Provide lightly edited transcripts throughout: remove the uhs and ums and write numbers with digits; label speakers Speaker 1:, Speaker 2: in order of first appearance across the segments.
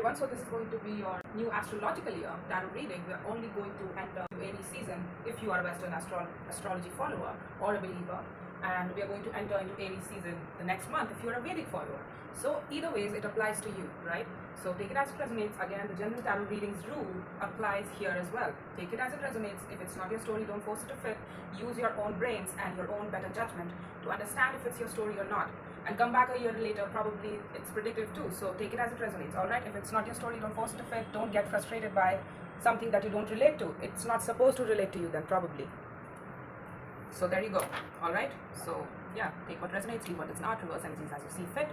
Speaker 1: everyone, so this is going to be your new astrological year tarot reading. We are only going to enter Aries season if you are a Western astrology follower or a believer, and we are going to enter into Aries season the next month if you are a Vedic follower. So either ways it applies to you, right? So take it as it resonates. Again, the general tarot readings rule applies here as well. Take it as it resonates. If it's not your story, don't force it to fit. Use your own brains and your own better judgment to understand if it's your story or not, and come back a year later, probably it's predictive too. So take it as it resonates. All right, if it's not your story, don't force it to fit. Don't get frustrated by something that you don't relate to. It's not supposed to relate to you then, probably. So there you go. All right, so yeah, take what resonates, leave what does not, reverse energies as you see fit.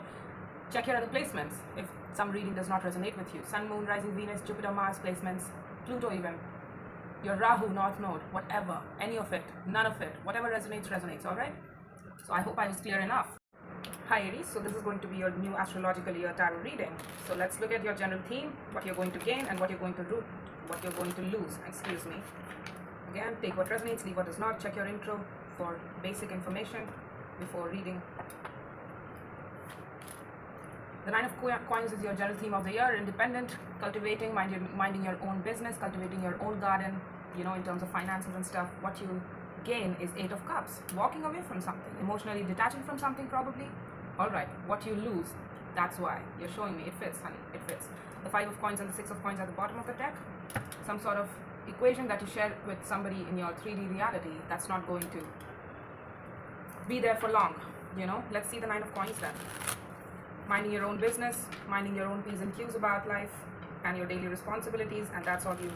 Speaker 1: Check your other placements if some reading does not resonate with you. Sun, Moon, Rising, Venus, Jupiter, Mars placements, Pluto even, your Rahu, North Node, whatever, any of it, none of it, whatever resonates, resonates. All right, so I hope I was clear enough. Hi Aries, so this is going to be your new astrological year tarot reading. So let's look at your general theme, what you're going to gain and what you're going to lose, excuse me. Again, take what resonates, leave what does not. Check your intro for basic information before reading. The Nine of Coins is your general theme of the year. Independent, cultivating, minding your own business, cultivating your own garden, you know, in terms of finances and stuff. What you gain is Eight of Cups, walking away from something, emotionally detaching from something probably. All right, what you lose, that's why you're showing me. It fits, honey, it fits. The Five of Coins and the Six of Coins at the bottom of the deck. Some sort of equation that you share with somebody in your 3D reality that's not going to be there for long, you know. Let's see the Nine of Coins then. Minding your own business, minding your own P's and Q's about life and your daily responsibilities, and that's all you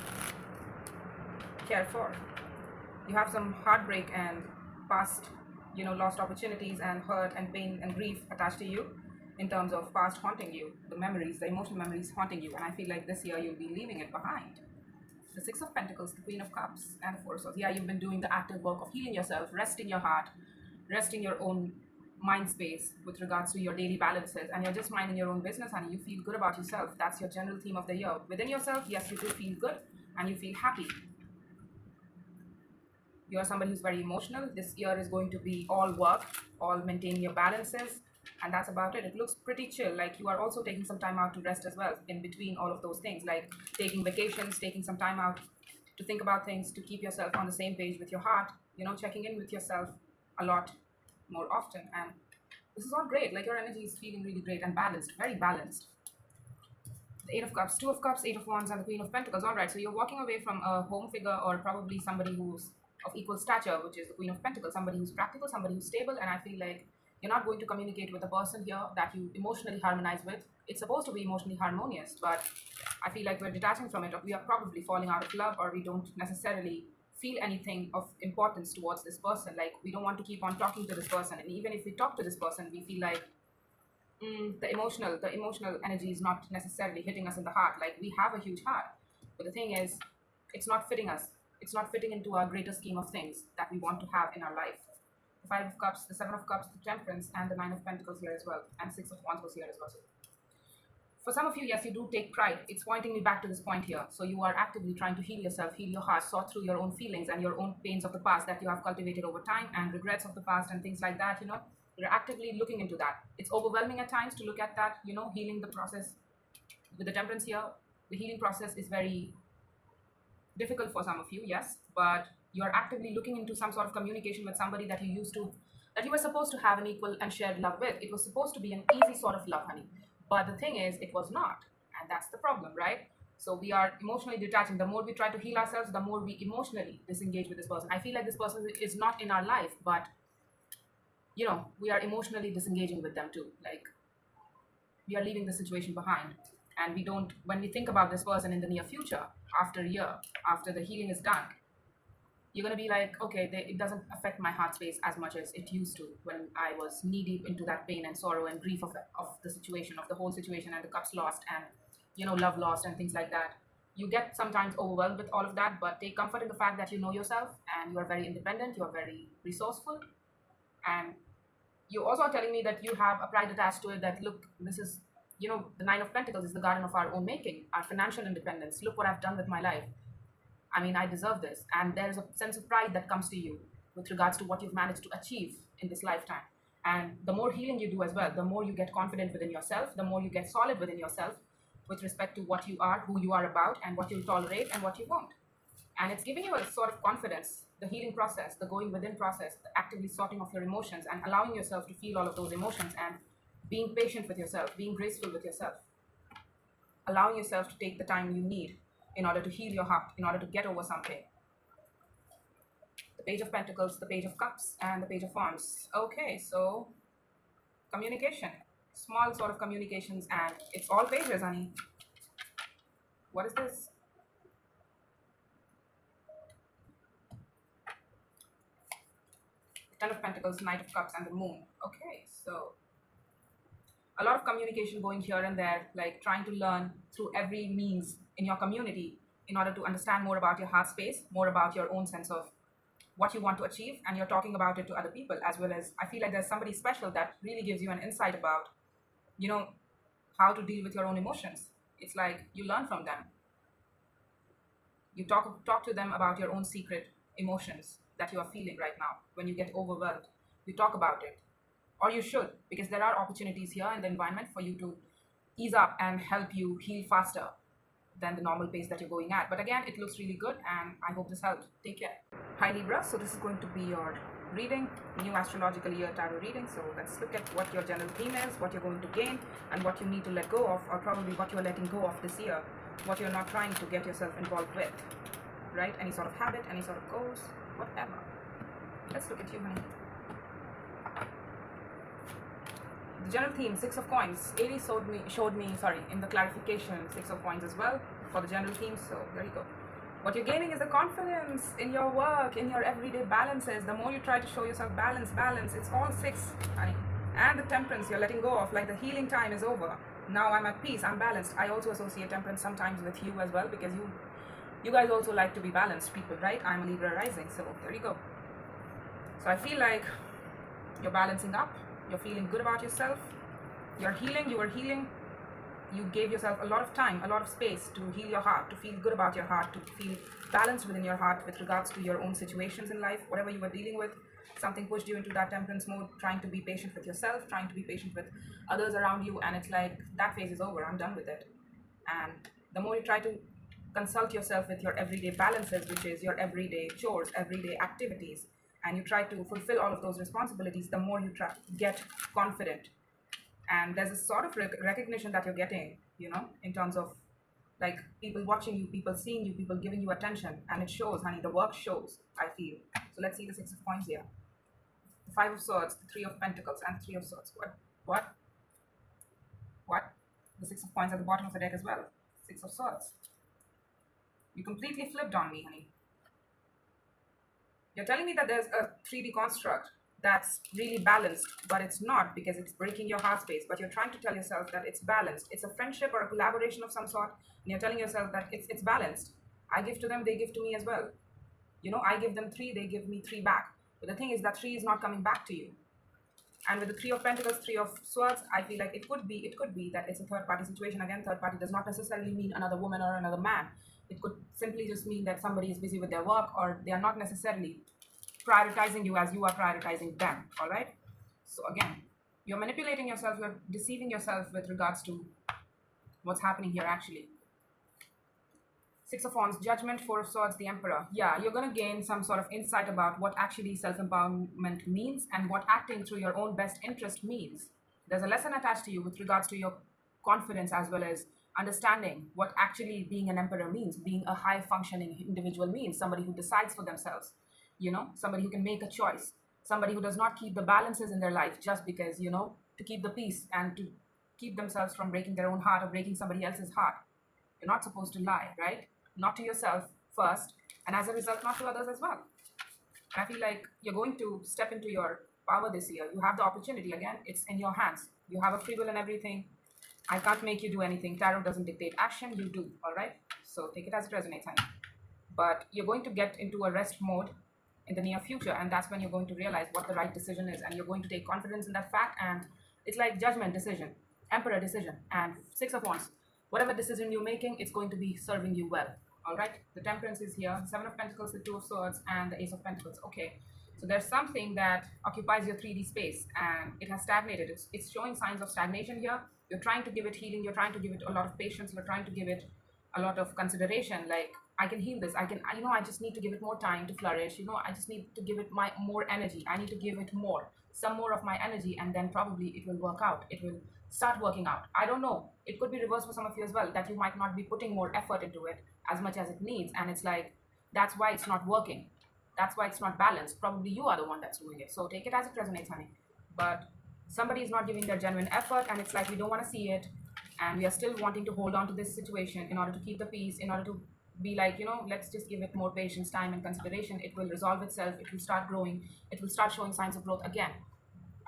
Speaker 1: care for. You have some heartbreak and past, you know, lost opportunities and hurt and pain and grief attached to you in terms of past haunting you, the memories, the emotional memories haunting you, and I feel like this year you'll be leaving it behind. The Six of Pentacles, the Queen of Cups, and the Four of Swords. Yeah, you've been doing the active work of healing yourself, resting your heart, resting your own mind space with regards to your daily balances, and you're just minding your own business, and you feel good about yourself. That's your general theme of the year. Within yourself, yes, you do feel good and you feel happy. You're somebody who's very emotional. This year is going to be all work, all maintaining your balances, and that's about it. It looks pretty chill, like you are also taking some time out to rest as well in between all of those things, like taking vacations, taking some time out to think about things, to keep yourself on the same page with your heart, you know, checking in with yourself a lot more often. And this is all great, like your energy is feeling really great and balanced, very balanced. The Eight of Cups, Two of Cups, Eight of Wands, and the Queen of Pentacles. All right, so you're walking away from a home figure or probably somebody who's of equal stature, which is the Queen of Pentacles, somebody who's practical, somebody who's stable, and I feel like you're not going to communicate with a person here that you emotionally harmonize with. It's supposed to be emotionally harmonious, but I feel like we're detaching from it, or we are probably falling out of love, or we don't necessarily feel anything of importance towards this person. Like we don't want to keep on talking to this person, and even if we talk to this person, we feel like the emotional energy is not necessarily hitting us in the heart. Like we have a huge heart, but the thing is, it's not fitting us. It's not fitting into our greater scheme of things that we want to have in our life. The Five of Cups, the Seven of Cups, the Temperance, and the Nine of Pentacles here as well, and Six of Wands was here as well. So for some of you, yes, you do take pride. It's pointing me back to this point here. So you are actively trying to heal yourself, heal your heart, sort through your own feelings and your own pains of the past that you have cultivated over time, and regrets of the past and things like that, you know. You're actively looking into that. It's overwhelming at times to look at that, you know, healing the process. With the Temperance here, the healing process is very difficult for some of you, yes, but you're actively looking into some sort of communication with somebody that you were supposed to have an equal and shared love with. It was supposed to be an easy sort of love, honey. But the thing is, it was not. And that's the problem, right? So we are emotionally detaching. The more we try to heal ourselves, the more we emotionally disengage with this person. I feel like this person is not in our life, but, you know, we are emotionally disengaging with them too. Like, we are leaving the situation behind. And we don't, when we think about this person in the near future, after a year, after the healing is done, you're going to be like, okay, it doesn't affect my heart space as much as it used to when I was knee deep into that pain and sorrow and grief of the situation, of the whole situation, and the cups lost and, you know, love lost and things like that. You get sometimes overwhelmed with all of that, but take comfort in the fact that you know yourself and you are very independent, you are very resourceful. And you also are telling me that you have a pride attached to it, that look, this is, you know, the Nine of Pentacles is the garden of our own making, our financial independence. Look what I've done with my life. I mean, I deserve this. And there's a sense of pride that comes to you with regards to what you've managed to achieve in this lifetime. And the more healing you do as well, the more you get confident within yourself, the more you get solid within yourself, with respect to what you are, who you are about, and what you'll tolerate and what you won't. And it's giving you a sort of confidence, the healing process, the going within process, the actively sorting of your emotions and allowing yourself to feel all of those emotions and being patient with yourself, being graceful with yourself, allowing yourself to take the time you need in order to heal your heart, in order to get over something. The Page of Pentacles, the Page of Cups, and the Page of Wands. Okay, so communication, small sort of communications, and it's all pages, honey. What is this? Ten of Pentacles, Knight of Cups, and the Moon. Okay, so a lot of communication going here and there, like trying to learn through every means in your community in order to understand more about your heart space, more about your own sense of what you want to achieve, and you're talking about it to other people as well. As I feel like there's somebody special that really gives you an insight about, you know, how to deal with your own emotions. It's like you learn from them. You talk to them about your own secret emotions that you are feeling right now. When you get overwhelmed, you talk about it, or you should, because there are opportunities here in the environment for you to ease up and help you heal faster than the normal pace that you're going at. But again, it looks really good, and I hope this helped. Take care. Hi Libra, so this is going to be your reading, new astrological year tarot reading. So let's look at what your general theme is, what you're going to gain, and what you need to let go of, or probably what you're letting go of this year, what you're not trying to get yourself involved with, right? Any sort of habit, any sort of goals, whatever. Let's look at you, honey. The general theme, Six of Coins. Aries showed me, in the clarification, Six of Coins as well for the general theme. So there you go. What you're gaining is the confidence in your work, in your everyday balances. The more you try to show yourself balance, it's all six, honey. And the temperance you're letting go of, like the healing time is over. Now I'm at peace, I'm balanced. I also associate temperance sometimes with you as well, because you guys also like to be balanced people, right? I'm a Libra rising, so there you go. So I feel like you're balancing up, you're feeling good about yourself, you're healing, you are healing. You gave yourself a lot of time, a lot of space to heal your heart, to feel good about your heart, to feel balanced within your heart with regards to your own situations in life, whatever you were dealing with. Something pushed you into that temperance mode, trying to be patient with yourself, trying to be patient with others around you, and it's like, that phase is over, I'm done with it. And the more you try to consult yourself with your everyday balances, which is your everyday chores, everyday activities, and you try to fulfill all of those responsibilities, the more you get confident. And there's a sort of recognition that you're getting, you know, in terms of like people watching you, people seeing you, people giving you attention, and it shows, honey. The work shows, I feel. So let's see the Six of Coins here. The Five of Swords, the Three of Pentacles, and the Three of Swords. What? The Six of Coins at the bottom of the deck as well. Six of Swords. You completely flipped on me, honey. You're telling me that there's a 3D construct that's really balanced, but it's not, because it's breaking your heart space. But you're trying to tell yourself that it's balanced. It's a friendship or a collaboration of some sort, and you're telling yourself that it's balanced. I give to them, they give to me as well. You know, I give them 3, they give me 3 back. But the thing is that 3 is not coming back to you. And with the Three of Pentacles, Three of Swords, I feel like it could be that it's a third party situation. Again, third party does not necessarily mean another woman or another man. It could simply just mean that somebody is busy with their work, or they are not necessarily prioritizing you as you are prioritizing them. All right. So again, you're manipulating yourself, you're deceiving yourself with regards to what's happening here actually. Six of Wands, Judgment, Four of Swords, the Emperor. Yeah, you're going to gain some sort of insight about what actually self-empowerment means and what acting through your own best interest means. There's a lesson attached to you with regards to your confidence, as well as understanding what actually being an emperor means, being a high-functioning individual means, somebody who decides for themselves, you know, somebody who can make a choice, somebody who does not keep the balances in their life just because, you know, to keep the peace and to keep themselves from breaking their own heart or breaking somebody else's heart. You're not supposed to lie, right? Not to yourself first, and as a result, not to others as well. I feel like you're going to step into your power this year. You have the opportunity. Again, it's in your hands. You have a free will and everything. I can't make you do anything. Tarot doesn't dictate action. You do, all right? So take it as it resonates, honey. But you're going to get into a rest mode in the near future, and that's when you're going to realize what the right decision is, and you're going to take confidence in that fact. And it's like Judgment, decision, Emperor, decision, and Six of Wands. Whatever decision you're making, it's going to be serving you well. All right, the Temperance is here, Seven of Pentacles, the Two of Swords, and the Ace of Pentacles. Okay, so there's something that occupies your 3D space, and it has stagnated. It's showing signs of stagnation here, You're trying to give it healing, you're trying to give it a lot of patience, you're trying to give it a lot of consideration. Like, I can heal this, I just need to give it more time to flourish, I just need to give it my more energy, I need to give it some more of my energy, and then probably it will work out, it will start working out. I don't know, it could be reversed for some of you as well, that you might not be putting more effort into it as much as it needs, and it's like, that's why it's not working, that's why it's not balanced. Probably you are the one that's doing it, so take it as it resonates, honey. But somebody is not giving their genuine effort, and it's like we don't want to see it, and we are still wanting to hold on to this situation in order to keep the peace, in order to be like, let's just give it more patience, time, and consideration. It will resolve itself, it will start growing, it will start showing signs of growth again.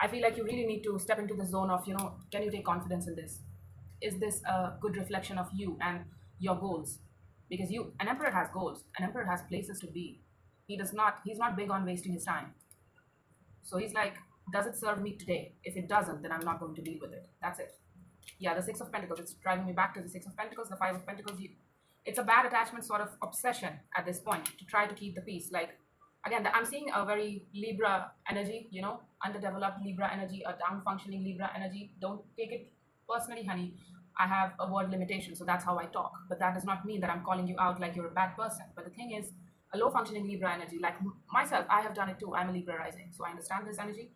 Speaker 1: I feel like you really need to step into the zone of, can you take confidence in this? Is this a good reflection of you and your goals? Because an emperor has goals, an emperor has places to be. He's not big on wasting his time. So he's like, does it serve me today? If it doesn't, then I'm not going to deal with it. That's it. Yeah, the Six of Pentacles, it's driving me back to the Six of Pentacles, the Five of Pentacles. It's a bad attachment sort of obsession at this point to try to keep the peace. Like, again, I'm seeing a very Libra energy, underdeveloped Libra energy, a down-functioning Libra energy. Don't take it personally, honey. I have a word limitation, so that's how I talk. But that does not mean that I'm calling you out like you're a bad person. But the thing is, a low-functioning Libra energy, like myself, I have done it too. I'm a Libra rising, so I understand this energy.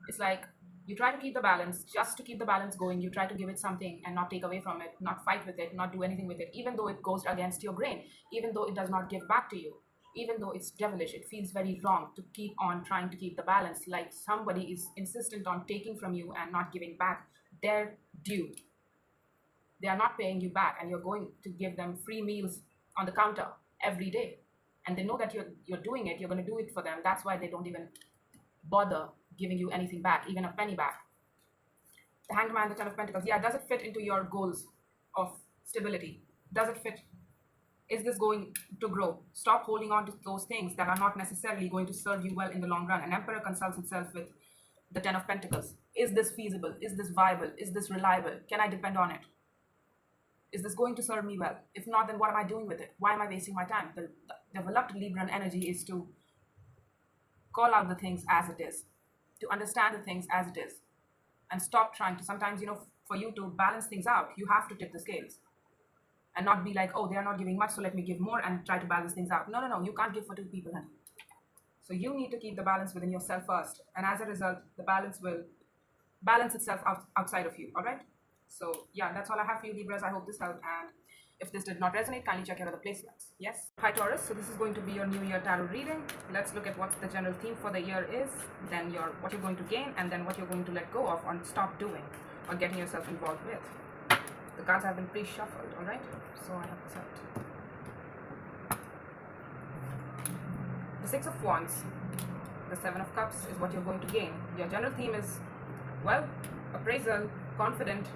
Speaker 1: It's like, you try to keep the balance, just to keep the balance going. You try to give it something and not take away from it, not fight with it, not do anything with it, even though it goes against your grain, even though it does not give back to you, even though it's devilish. It feels very wrong to keep on trying to keep the balance, like somebody is insistent on taking from you and not giving back their due. They are not paying you back, and you're going to give them free meals on the counter every day. And they know that you're doing it, you're going to do it for them. That's why they don't even bother giving you anything back, even a penny back. The Hanged Man, the Ten of Pentacles. Yeah, does it fit into your goals of stability? Does it fit? Is this going to grow? Stop holding on to those things that are not necessarily going to serve you well in the long run. An Emperor consults itself with the Ten of Pentacles. Is this feasible? Is this viable? Is this reliable? Can I depend on it? Is this going to serve me well? If not, then what am I doing with it? Why am I wasting my time? The developed Libran energy is to call out the things as it is, to understand the things as it is, and stop trying to, sometimes, for you to balance things out, you have to tip the scales and not be like, oh, they are not giving much, so let me give more and try to balance things out. No, you can't give for two people, honey. So you need to keep the balance within yourself first, and as a result, the balance will balance itself outside of you. All right? So yeah, that's all I have for you, Libras. I hope this helped, and if this did not resonate, kindly check your other placements. Yes. Hi, Taurus. So this is going to be your New Year tarot reading. Let's look at what the general theme for the year is, then what you're going to gain, and then what you're going to let go of or stop doing or getting yourself involved with. The cards have been pre-shuffled, all right? So I have this out. The Six of Wands, the Seven of Cups is what you're going to gain. Your general theme is, well, appraisal, confident.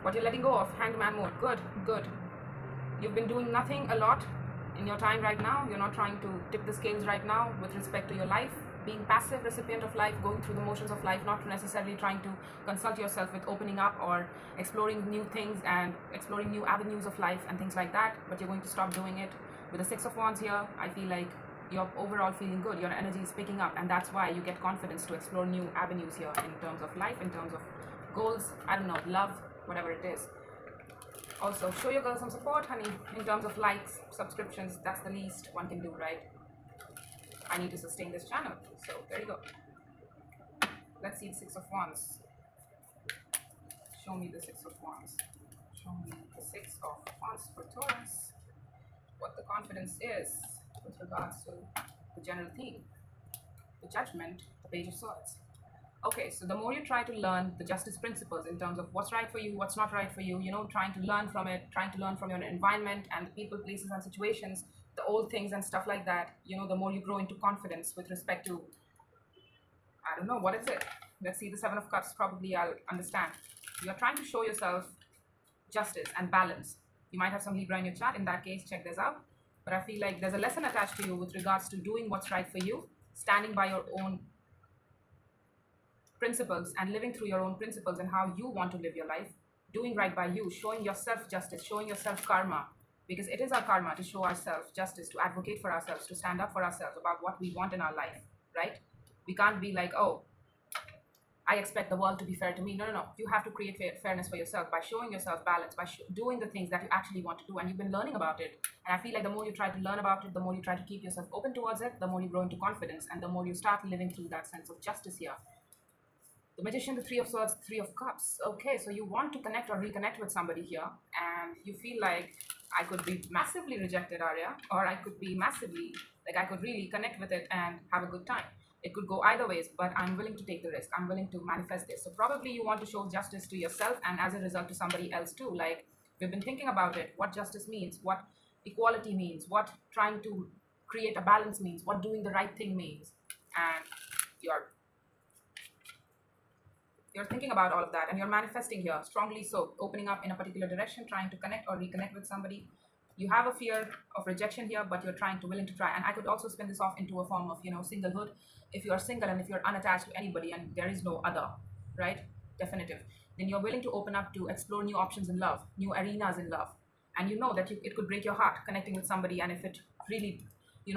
Speaker 1: What you're letting go of, Hanged Man mode. Good. You've been doing nothing a lot in your time right now. You're not trying to tip the scales right now with respect to your life. Being passive recipient of life, going through the motions of life, not necessarily trying to consult yourself with opening up or exploring new things and exploring new avenues of life and things like that. But you're going to stop doing it. With the Six of Wands here, I feel like you're overall feeling good. Your energy is picking up, and that's why you get confidence to explore new avenues here in terms of life, in terms of goals, I don't know, love, whatever it is. Also, show your girl some support, honey, in terms of likes, subscriptions. That's the least one can do, right? I need to sustain this channel, so there you go. Let's see the Six of Wands. Show me the Six of Wands. Show me the Six of Wands for Taurus. What the confidence is with regards to the general theme. The Judgment, the Page of Swords. Okay, so the more you try to learn the justice principles in terms of what's right for you, what's not right for you, trying to learn from it, trying to learn from your environment and people, places, and situations, the old things and stuff like that, the more you grow into confidence with respect to, I don't know, what is it? Let's see the Seven of Cups, probably I'll understand. You're trying to show yourself justice and balance. You might have some Libra in your chart. In that case, check this out. But I feel like there's a lesson attached to you with regards to doing what's right for you, standing by your own principles and living through your own principles and how you want to live your life, doing right by you, showing yourself justice, showing yourself karma, because it is our karma to show ourselves justice, to advocate for ourselves, to stand up for ourselves about what we want in our life, right? We can't be like, oh, I expect the world to be fair to me. No, no, no. You have to create fairness for yourself by showing yourself balance, by doing the things that you actually want to do. And you've been learning about it. And I feel like the more you try to learn about it, the more you try to keep yourself open towards it, the more you grow into confidence, and the more you start living through that sense of justice here. The Magician, the Three of Swords, Three of Cups. Okay, so you want to connect or reconnect with somebody here, and you feel like I could be massively rejected, Arya, or I could be massively, like I could really connect with it and have a good time. It could go either ways, but I'm willing to take the risk. I'm willing to manifest this. So probably you want to show justice to yourself and as a result to somebody else too. Like, we've been thinking about it, what justice means, what equality means, what trying to create a balance means, what doing the right thing means. And you're thinking about all of that, and you're manifesting here strongly, so opening up in a particular direction, trying to connect or reconnect with somebody. You have a fear of rejection here, but you're willing to try. And I could also spin this off into a form of, singlehood. If you are single and if you're unattached to anybody and there is no other, right, definitive, then you're willing to open up to explore new options in love, new arenas in love. And you know that it could break your heart connecting with somebody, and if it really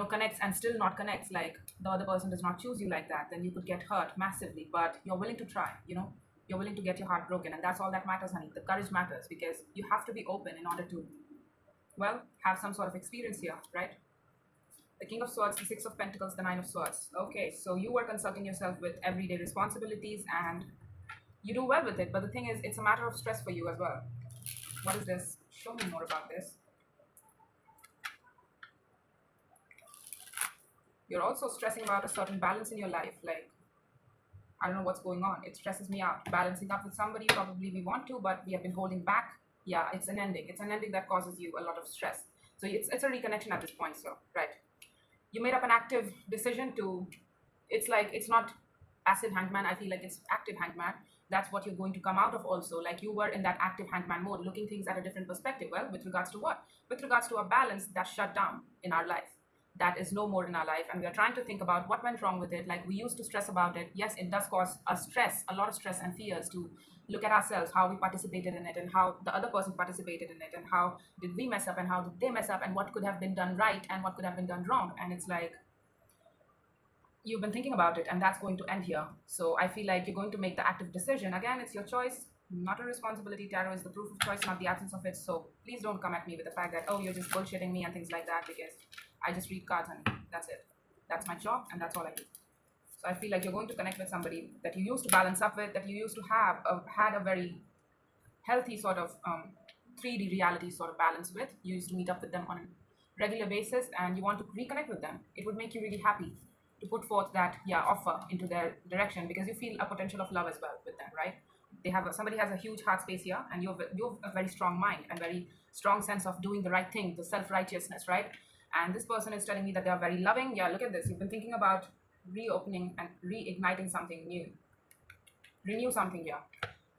Speaker 1: connects and still not connects, like the other person does not choose you like that, then you could get hurt massively. But you're willing to try, you're willing to get your heart broken, and that's all that matters, honey. The courage matters, because you have to be open in order to, well, have some sort of experience here, right? The King of Swords, the Six of Pentacles, the Nine of Swords. Okay, so you were consulting yourself with everyday responsibilities, and you do well with it, but the thing is, it's a matter of stress for you as well. What is this? Show me more about this. You're also stressing about a certain balance in your life. Like, I don't know what's going on. It stresses me out. Balancing up with somebody, probably we want to, but we have been holding back. Yeah, it's an ending. It's an ending that causes you a lot of stress. So it's a reconnection at this point, so, right. You made up an active decision to, it's like, it's not passive hangman. I feel like it's active hangman. That's what you're going to come out of also. Like, you were in that active hangman mode, looking things at a different perspective. Well, with regards to what? With regards to a balance that's shut down in our life. That is no more in our life, and we are trying to think about what went wrong with it. Like, we used to stress about it. Yes, it does cause us stress, a lot of stress and fears, to look at ourselves, how we participated in it, and how the other person participated in it, and how did we mess up, and how did they mess up, and what could have been done right, and what could have been done wrong. And it's like, you've been thinking about it, and that's going to end here. So I feel like you're going to make the active decision. Again, it's your choice, not a responsibility. Tarot is the proof of choice, not the absence of it. So please don't come at me with the fact that, oh, you're just bullshitting me and things like that, because I just read cards, and that's it. That's my job, and that's all I do. So I feel like you're going to connect with somebody that you used to balance up with, that you used to have had a very healthy sort of 3D reality sort of balance with. You used to meet up with them on a regular basis, and you want to reconnect with them. It would make you really happy to put forth that offer into their direction, because you feel a potential of love as well with them, right? Somebody has a huge heart space here, and you have a very strong mind and very strong sense of doing the right thing, the self-righteousness, right? And this person is telling me that they are very loving. Yeah, look at this. You've been thinking about reopening and reigniting something new. Renew something here.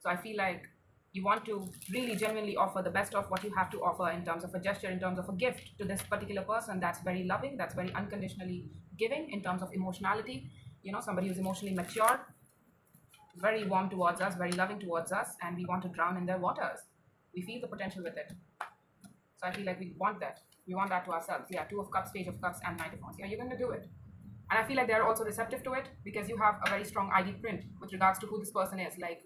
Speaker 1: So I feel like you want to really genuinely offer the best of what you have to offer in terms of a gesture, in terms of a gift to this particular person that's very loving, that's very unconditionally giving in terms of emotionality. Somebody who's emotionally mature, very warm towards us, very loving towards us, and we want to drown in their waters. We feel the potential with it. So I feel like we want that. We want that to ourselves. Yeah, Two of Cups, Page of Cups, and Knight of Wands. Yeah, you're going to do it. And I feel like they're also receptive to it, because you have a very strong ID print with regards to who this person is. Like,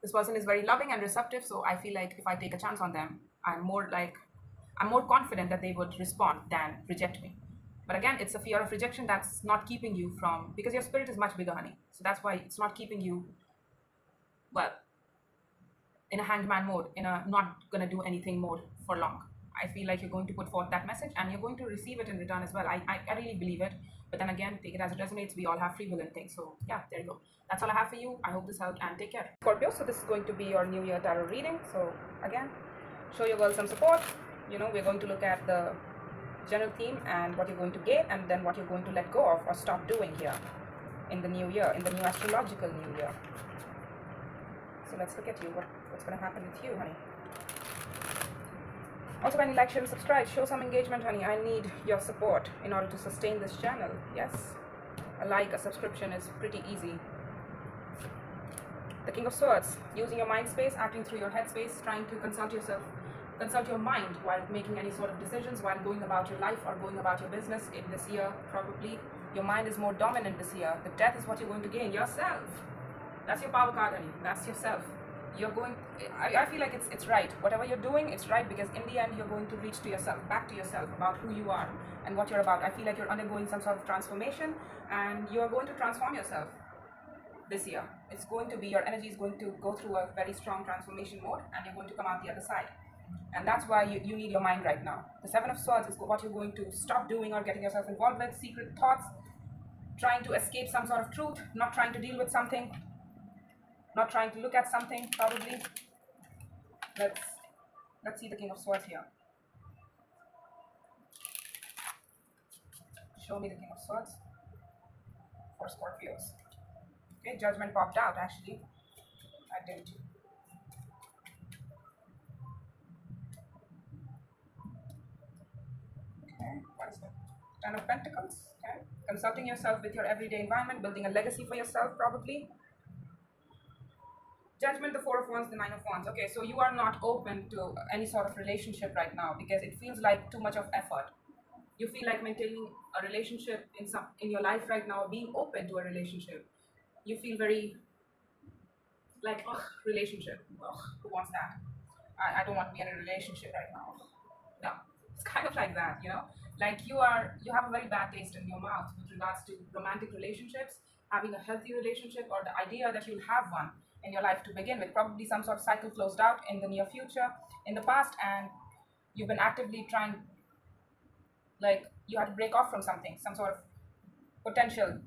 Speaker 1: this person is very loving and receptive, so I feel like if I take a chance on them, I'm more confident that they would respond than reject me. But again, it's a fear of rejection that's not keeping you from, because your spirit is much bigger, honey. So that's why it's not keeping you, well, in a hangman mode, in a not gonna do anything mode for long. I feel like you're going to put forth that message, and you're going to receive it in return as well. I really believe it. But then again, take it as it resonates. We all have free will and things. So yeah, there you go. That's all I have for you. I hope this helped, and take care. Scorpio, so this is going to be your New Year tarot reading. So again, show your girl some support. We're going to look at the general theme and what you're going to gain, and then what you're going to let go of or stop doing here in the new year, in the new astrological new year. So let's look at you. What's going to happen with you, honey? Also, kindly like, share, and subscribe. Show some engagement, honey. I need your support in order to sustain this channel. Yes, a subscription is pretty easy. The King of Swords, using your mind space, acting through your head space, trying to consult your mind while making any sort of decisions, while going about your life or going about your business in this year. Probably your mind is more dominant this year. The death is what you're going to gain yourself. That's your power card, honey. That's yourself. You're going. I feel like it's right. Whatever you're doing, it's right because in the end, you're going to reach to yourself, back to yourself, about who you are and what you're about. I feel like you're undergoing some sort of transformation, and you're going to transform yourself this year. It's going to be, your energy is going to go through a very strong transformation mode, and you're going to come out the other side. And that's why you need your mind right now. The Seven of Swords is what you're going to stop doing or getting yourself involved with. Secret thoughts, trying to escape some sort of truth, not trying to deal with something, not trying to look at something, probably. Let's see the King of Swords here. Show me the King of Swords for Scorpios. Okay, Judgment popped out actually. I didn't. Okay, what is that? Ten of Pentacles. Okay, consulting yourself with your everyday environment, building a legacy for yourself, probably. Judgment, the Four of Wands, the Nine of Wands. Okay, so you are not open to any sort of relationship right now because it feels like too much of effort. You feel like maintaining a relationship in your life right now, being open to a relationship. You feel very like, ugh, relationship. Ugh, who wants that? I don't want to be in a relationship right now. No, it's kind of like that, you know. Like you have a very bad taste in your mouth with regards to romantic relationships, having a healthy relationship, or the idea that you'll have one in your life to begin with. Probably some sort of cycle closed out in the near future, in the past, and you've been actively trying, like you had to break off from something, some sort of potential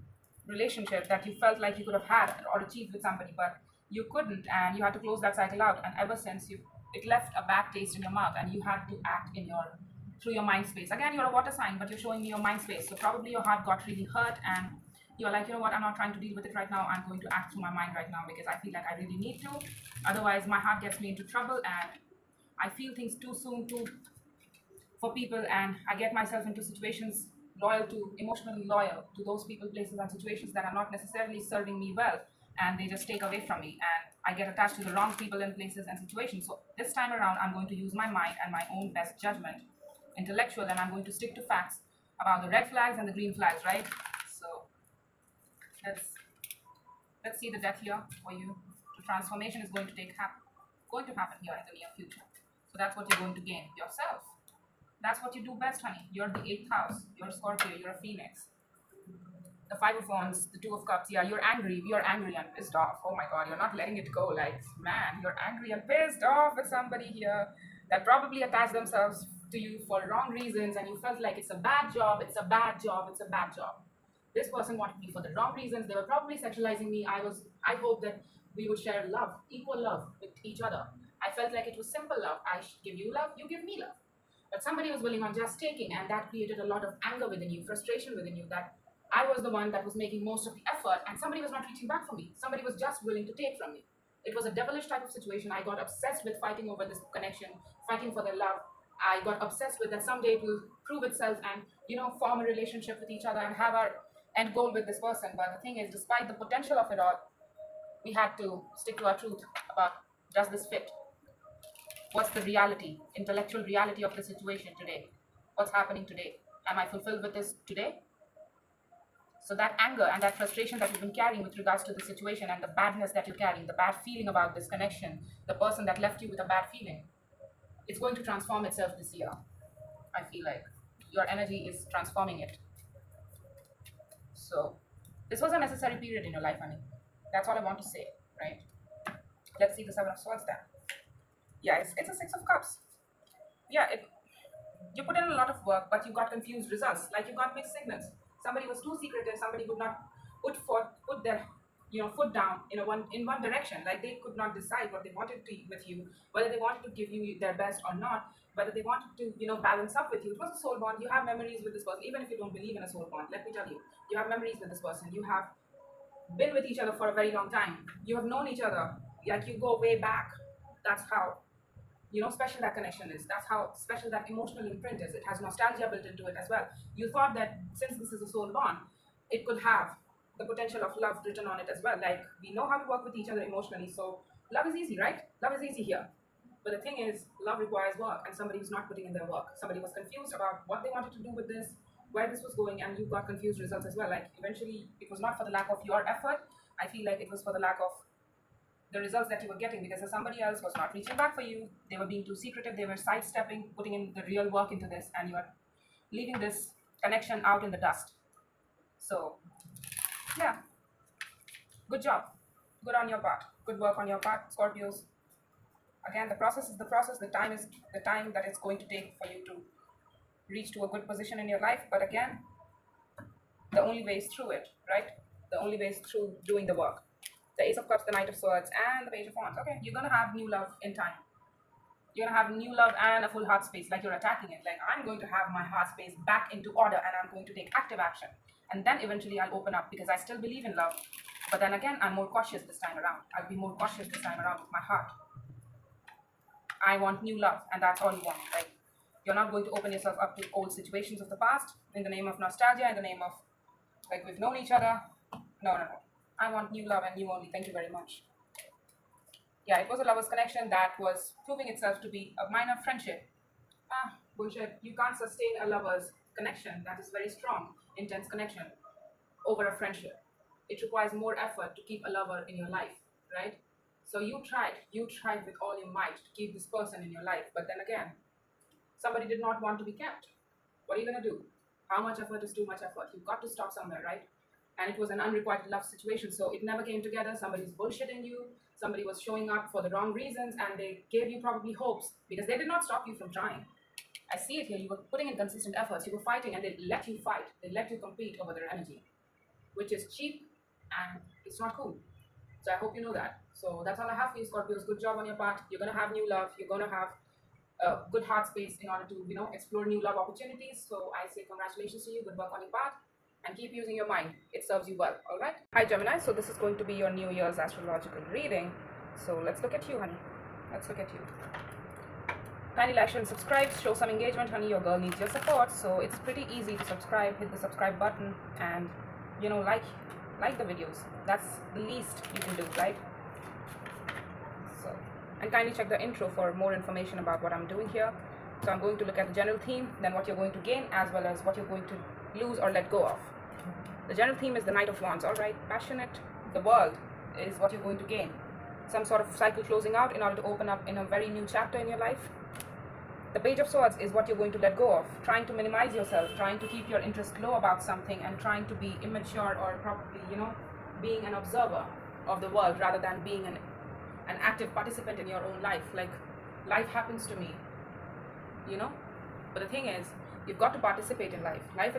Speaker 1: relationship that you felt like you could have had or achieved with somebody, but you couldn't, and you had to close that cycle out. And ever since, it left a bad taste in your mouth, and you had to act through your mind space. Again, you're a water sign, but you're showing me your mind space, so probably your heart got really hurt, and you're like, you know what, I'm not trying to deal with it right now. I'm going to act through my mind right now because I feel like I really need to. Otherwise, my heart gets me into trouble, and I feel things too soon for people, and I get myself into situations emotionally loyal to those people, places, and situations that are not necessarily serving me well, and they just take away from me, and I get attached to the wrong people and places and situations. So this time around, I'm going to use my mind and my own best judgment, intellectual, and I'm going to stick to facts about the red flags and the green flags, right? So let's see the death here for you. The transformation is going to happen here in the near future. So that's what you're going to gain yourself. That's what you do best, honey. You're the 8th house. You're a Scorpio. You're a Phoenix. The Five of Wands, the Two of Cups. Yeah, you're angry. You're angry and pissed off. Oh my God, you're not letting it go. Like, man, you're angry and pissed off with somebody here that probably attached themselves to you for wrong reasons, and you felt like it's a bad job, it's a bad job, it's a bad job. This person wanted me for the wrong reasons. They were probably sexualizing me. I hope that we would share love, equal love with each other. I felt like it was simple love. I give you love, you give me love. But somebody was willing on just taking, and that created a lot of anger within you, frustration within you, that I was the one that was making most of the effort, and somebody was not reaching back for me. Somebody was just willing to take from me. It was a devilish type of situation. I got obsessed with fighting over this connection, fighting for their love. I got obsessed with that someday it will prove itself and, form a relationship with each other and have our end goal with this person. But the thing is, despite the potential of it all, we had to stick to our truth about, does this fit? What's the reality, intellectual reality of the situation today? What's happening today? Am I fulfilled with this today? So that anger and that frustration that you've been carrying with regards to the situation and the badness that you're carrying, the bad feeling about this connection, the person that left you with a bad feeling, it's going to transform itself this year. I feel like your energy is transforming it. So this was a necessary period in your life, honey. That's all I want to say, right? Let's see the Seven of Swords then. Yeah, it's a Six of Cups. Yeah, you put in a lot of work, but you got confused results. Like you got mixed signals. Somebody was too secretive. Somebody would not put their foot down in one direction. Like they could not decide what they wanted to with you, whether they wanted to give you their best or not, whether they wanted to balance up with you. It was a soul bond. You have memories with this person, even if you don't believe in a soul bond. Let me tell you, you have memories with this person. You have been with each other for a very long time. You have known each other. Like you go way back. That's how special that connection is. That's how special that emotional imprint is. It has nostalgia built into it as well. You thought that since this is a soul bond, it could have the potential of love written on it as well. Like we know how to work with each other emotionally, so love is easy, right? Love is easy here. But the thing is, love requires work, and somebody was not putting in their work. Somebody was confused about what they wanted to do with this, where this was going, and you got confused results as well. Like eventually, it was not for the lack of your effort. I feel like it was for the lack of the results that you were getting, because somebody else was not reaching back for you. They were being too secretive. They were sidestepping, putting in the real work into this, and you are leaving this connection out in the dust. So, yeah, good job. Good on your part. Good work on your part, Scorpios. Again, the process is the process. The time is the time that it's going to take for you to reach to a good position in your life. But again, the only way is through it, right? The only way is through doing the work. The Ace of Cups, the Knight of Swords, and the Page of Wands. Okay, you're gonna have new love in time. You're gonna have new love and a full heart space, like you're attacking it. Like, I'm going to have my heart space back into order, and I'm going to take active action. And then eventually I'll open up, because I still believe in love. But then again, I'm more cautious this time around. I'll be more cautious this time around with my heart. I want new love, and that's all you want. Like, you're not going to open yourself up to old situations of the past in the name of nostalgia, in the name of, like, we've known each other. No, no, no. I want new love and you only. Thank you very much. Yeah, it was a lover's connection that was proving itself to be a minor friendship. Ah, bullshit. You can't sustain a lover's connection that is very strong, intense connection over a friendship. It requires more effort to keep a lover in your life, right? So you tried with all your might to keep this person in your life, but then again, somebody did not want to be kept. What are you gonna do? How much effort is too much effort? You've got to stop somewhere, right? And it was an unrequited love situation, so it never came together. Somebody's bullshitting you. Somebody was showing up for the wrong reasons, and they gave you probably hopes, because they did not stop you from trying. I see it here. You were putting in consistent efforts. You were fighting, and they let you fight. They let you compete over their energy, which is cheap, and it's not cool. So I hope you know that. So that's all I have for you, Scorpios. Good job on your part. You're going to have new love. You're going to have a good heart space in order to, explore new love opportunities. So I say congratulations to you. Good work on your part. And keep using your mind. It serves you well. All right. Hi, Gemini. So this is going to be your New Year's astrological reading. So let's look at you, honey. Let's look at you. Kindly like, share, and subscribe. Show some engagement, honey. Your girl needs your support. So it's pretty easy to subscribe. Hit the subscribe button and, like the videos. That's the least you can do, right? So, and kindly check the intro for more information about what I'm doing here. So I'm going to look at the general theme, then what you're going to gain, as well as what you're going to lose or let go of. The general theme is the Knight of Wands. All right, passionate. The world is what you're going to gain. Some sort of cycle closing out in order to open up in a very new chapter in your life. The Page of Swords is what you're going to let go of. Trying to minimize yourself, trying to keep your interest low about something, and trying to be immature, or probably, being an observer of the world rather than being an active participant in your own life. Like, life happens to me, But the thing is, you've got to participate in life. Life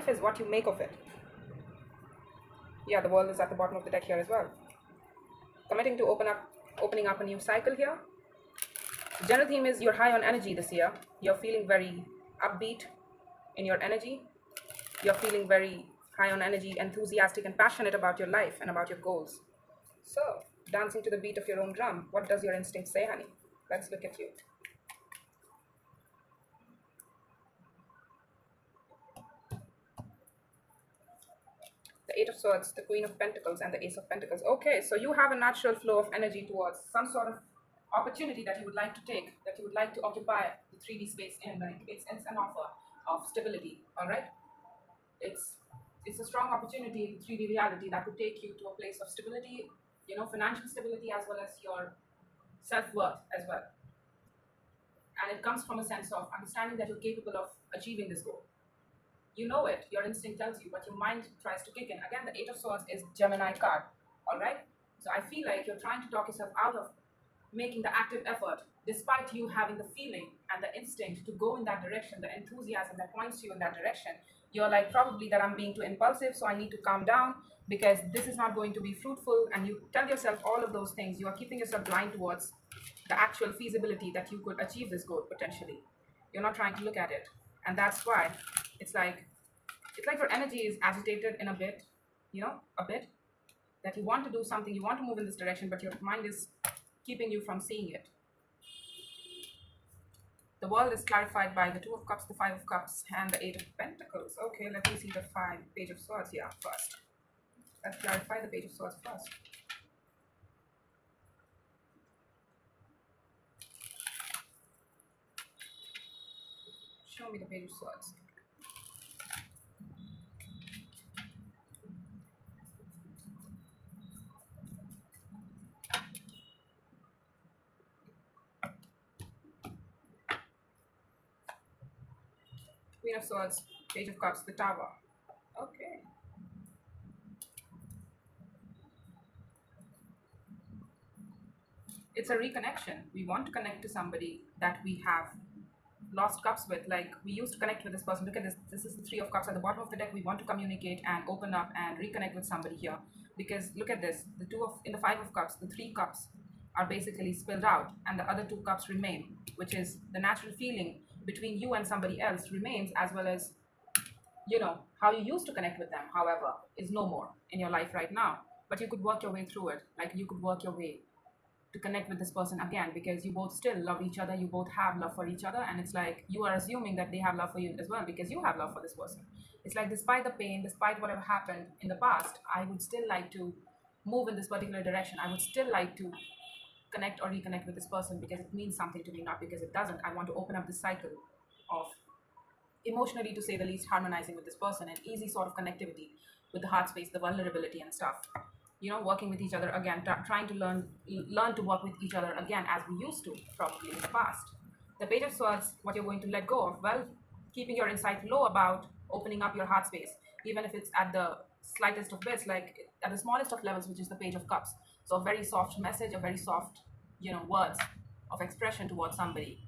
Speaker 1: is what you make of it. Yeah, the world is at the bottom of the deck here as well. Committing to opening up a new cycle here. The general theme is you're high on energy this year. You're feeling very upbeat in your energy. You're feeling very high on energy, enthusiastic and passionate about your life and about your goals. So, dancing to the beat of your own drum. What does your instinct say, honey? Let's look at you. The Eight of Swords, the Queen of Pentacles, and the Ace of Pentacles. Okay, so you have a natural flow of energy towards some sort of opportunity that you would like to take, that you would like to occupy the 3D space in. It's an offer of stability, all right? It's a strong opportunity in 3D reality that could take you to a place of stability, financial stability, as well as your self-worth as well. And it comes from a sense of understanding that you're capable of achieving this goal. You know it, your instinct tells you, but your mind tries to kick in. Again, the Eight of Swords is Gemini card, all right? So I feel like you're trying to talk yourself out of making the active effort, despite you having the feeling and the instinct to go in that direction, the enthusiasm that points you in that direction. You're like, probably that I'm being too impulsive, so I need to calm down because this is not going to be fruitful. And you tell yourself all of those things. You are keeping yourself blind towards the actual feasibility that you could achieve this goal potentially. You're not trying to look at it. And that's why it's like your energy is agitated in a bit, that you want to do something, you want to move in this direction, but your mind is keeping you from seeing it. The world is clarified by the Two of Cups, the Five of Cups, and the Eight of Pentacles. Okay, let me see the Page of Swords here first. Let's clarify the Page of Swords first. Show me the Page of Swords. Queen of Swords, Page of Cups, the Tower. Okay. It's a reconnection. We want to connect to somebody that we have lost cups with. Like, we used to connect with this person. Look at this. This is the Three of Cups at the bottom of the deck. We want to communicate and open up and reconnect with somebody here. Because look at this. The two of, in the Five of Cups, the 3 cups are basically spilled out and the other 2 cups remain, which is the natural feeling between you and somebody else remains, as well as, you know, how you used to connect with them, however, is no more in your life right now. But you could work your way through it. Like, you could work your way to connect with this person again, because you both still love each other, you both have love for each other, and it's like you are assuming that they have love for you as well because you have love for this person. It's like, despite the pain, despite whatever happened in the past, I would still like to move in this particular direction. I would still like to connect or reconnect with this person because it means something to me, not because it doesn't. I want to open up this cycle of, emotionally to say the least, harmonizing with this person, and easy sort of connectivity with the heart space, the vulnerability and stuff. You know, working with each other again, trying to learn to work with each other again as we used to probably in the past. The Page of Swords, what you're going to let go of, well, keeping your insight low about opening up your heart space, even if it's at the slightest of bits, like at the smallest of levels, which is the Page of Cups. So a very soft message, a very soft, you know, words of expression towards somebody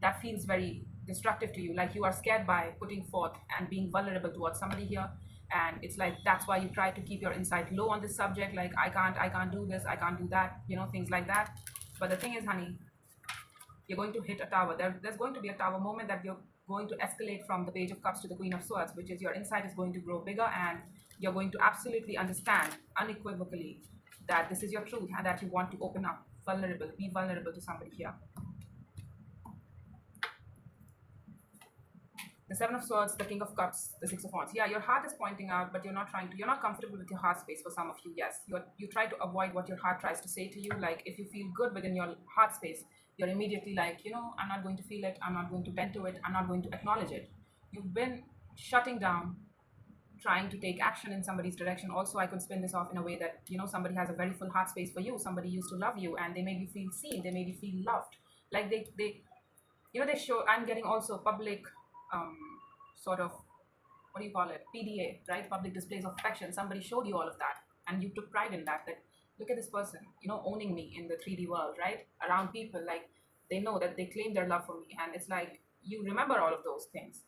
Speaker 1: that feels very destructive to you, like you are scared by putting forth and being vulnerable towards somebody here. And it's like, that's why you try to keep your insight low on this subject, like I can't do this, I can't do that, you know, things like that. But the thing is, honey, you're going to hit a tower. There's going to be a tower moment that you're going to escalate from the Page of Cups to the Queen of Swords, which is your insight is going to grow bigger, and you're going to absolutely understand unequivocally that this is your truth and that you want to open up, be vulnerable to somebody here. The Seven of Swords, the King of Cups, the Six of Wands. Yeah, your heart is pointing out, but you're not comfortable with your heart space for some of you. Yes, you try to avoid what your heart tries to say to you. Like, if you feel good within your heart space, you're immediately like, you know, I'm not going to feel it, I'm not going to tend to it, I'm not going to acknowledge it. You've been shutting down, trying to take action in somebody's direction. Also, I could spin this off in a way that, you know, somebody has a very full heart space for you. Somebody used to love you and they made you feel seen, they made you feel loved. Like they you know, they show, I'm getting also public, sort of, what do you call it, PDA, right? Public displays of affection. Somebody showed you all of that and you took pride in that, that look at this person, you know, owning me in the 3D world, right? Around people, like they know that they claim their love for me, and it's like you remember all of those things,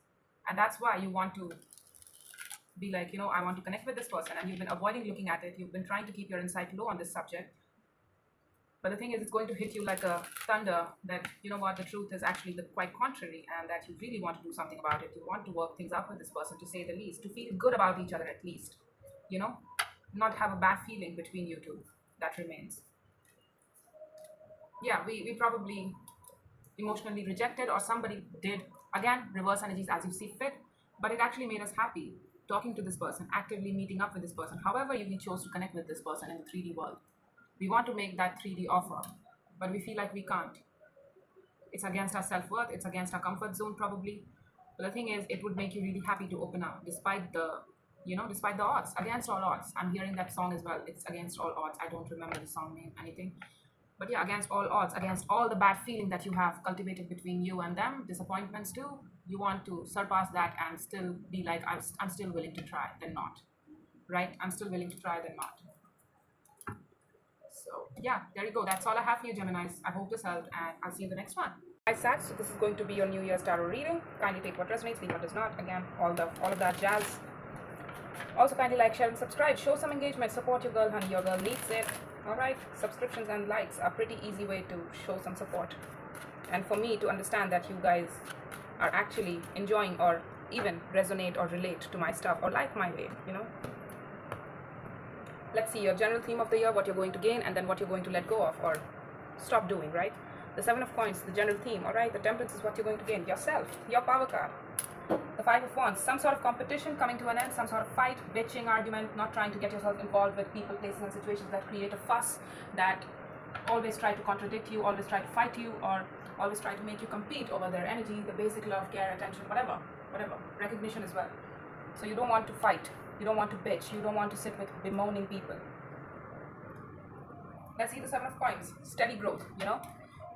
Speaker 1: and that's why you want to be like, you know, I want to connect with this person, and you've been avoiding looking at it. You've been trying to keep your insight low on this subject. But the thing is, it's going to hit you like a thunder that, you know what, the truth is actually the quite contrary, and that you really want to do something about it. You want to work things out with this person, to say the least, to feel good about each other at least, you know, not have a bad feeling between you two. That remains. Yeah, we probably emotionally rejected, or somebody did, again, reverse energies as you see fit, but it actually made us happy talking to this person, actively meeting up with this person, however you chose to connect with this person in the 3D world. We want to make that 3D offer, but we feel like we can't. It's against our self-worth, it's against our comfort zone probably. But the thing is, it would make you really happy to open up, despite the, you know, despite the odds, against all odds. I'm hearing that song as well. It's against all odds. I don't remember the song name, anything. But yeah, against all odds, against all the bad feeling that you have cultivated between you and them, disappointments too, you want to surpass that and still be like, I'm still willing to try, then not. Right? I'm still willing to try, then not. So yeah, there you go. That's all I have for you, Geminis. I hope this helped, and I'll see you in the next one. Guys, so this is going to be your New Year's tarot reading. Kindly take what resonates, leave what does not. Again, all of that jazz. Also, kindly like, share, and subscribe. Show some engagement. Support your girl, honey. Your girl needs it. All right. Subscriptions and likes are pretty easy way to show some support, and for me to understand that you guys are actually enjoying or even resonate or relate to my stuff or like my way, you know. Let's see your general theme of the year, what you're going to gain, and then what you're going to let go of or stop doing, right? The Seven of Coins, the general theme, all right? The Temperance is what you're going to gain. Yourself, your power card. The Five of Wands, some sort of competition coming to an end, some sort of fight, bitching, argument, not trying to get yourself involved with people, places, and situations that create a fuss, that always try to contradict you, always try to fight you, or always try to make you compete over their energy, the basic love, care, attention, whatever, recognition as well. So you don't want to fight. You don't want to bitch. You don't want to sit with bemoaning people. Let's see the Seven of Coins. Steady growth, you know.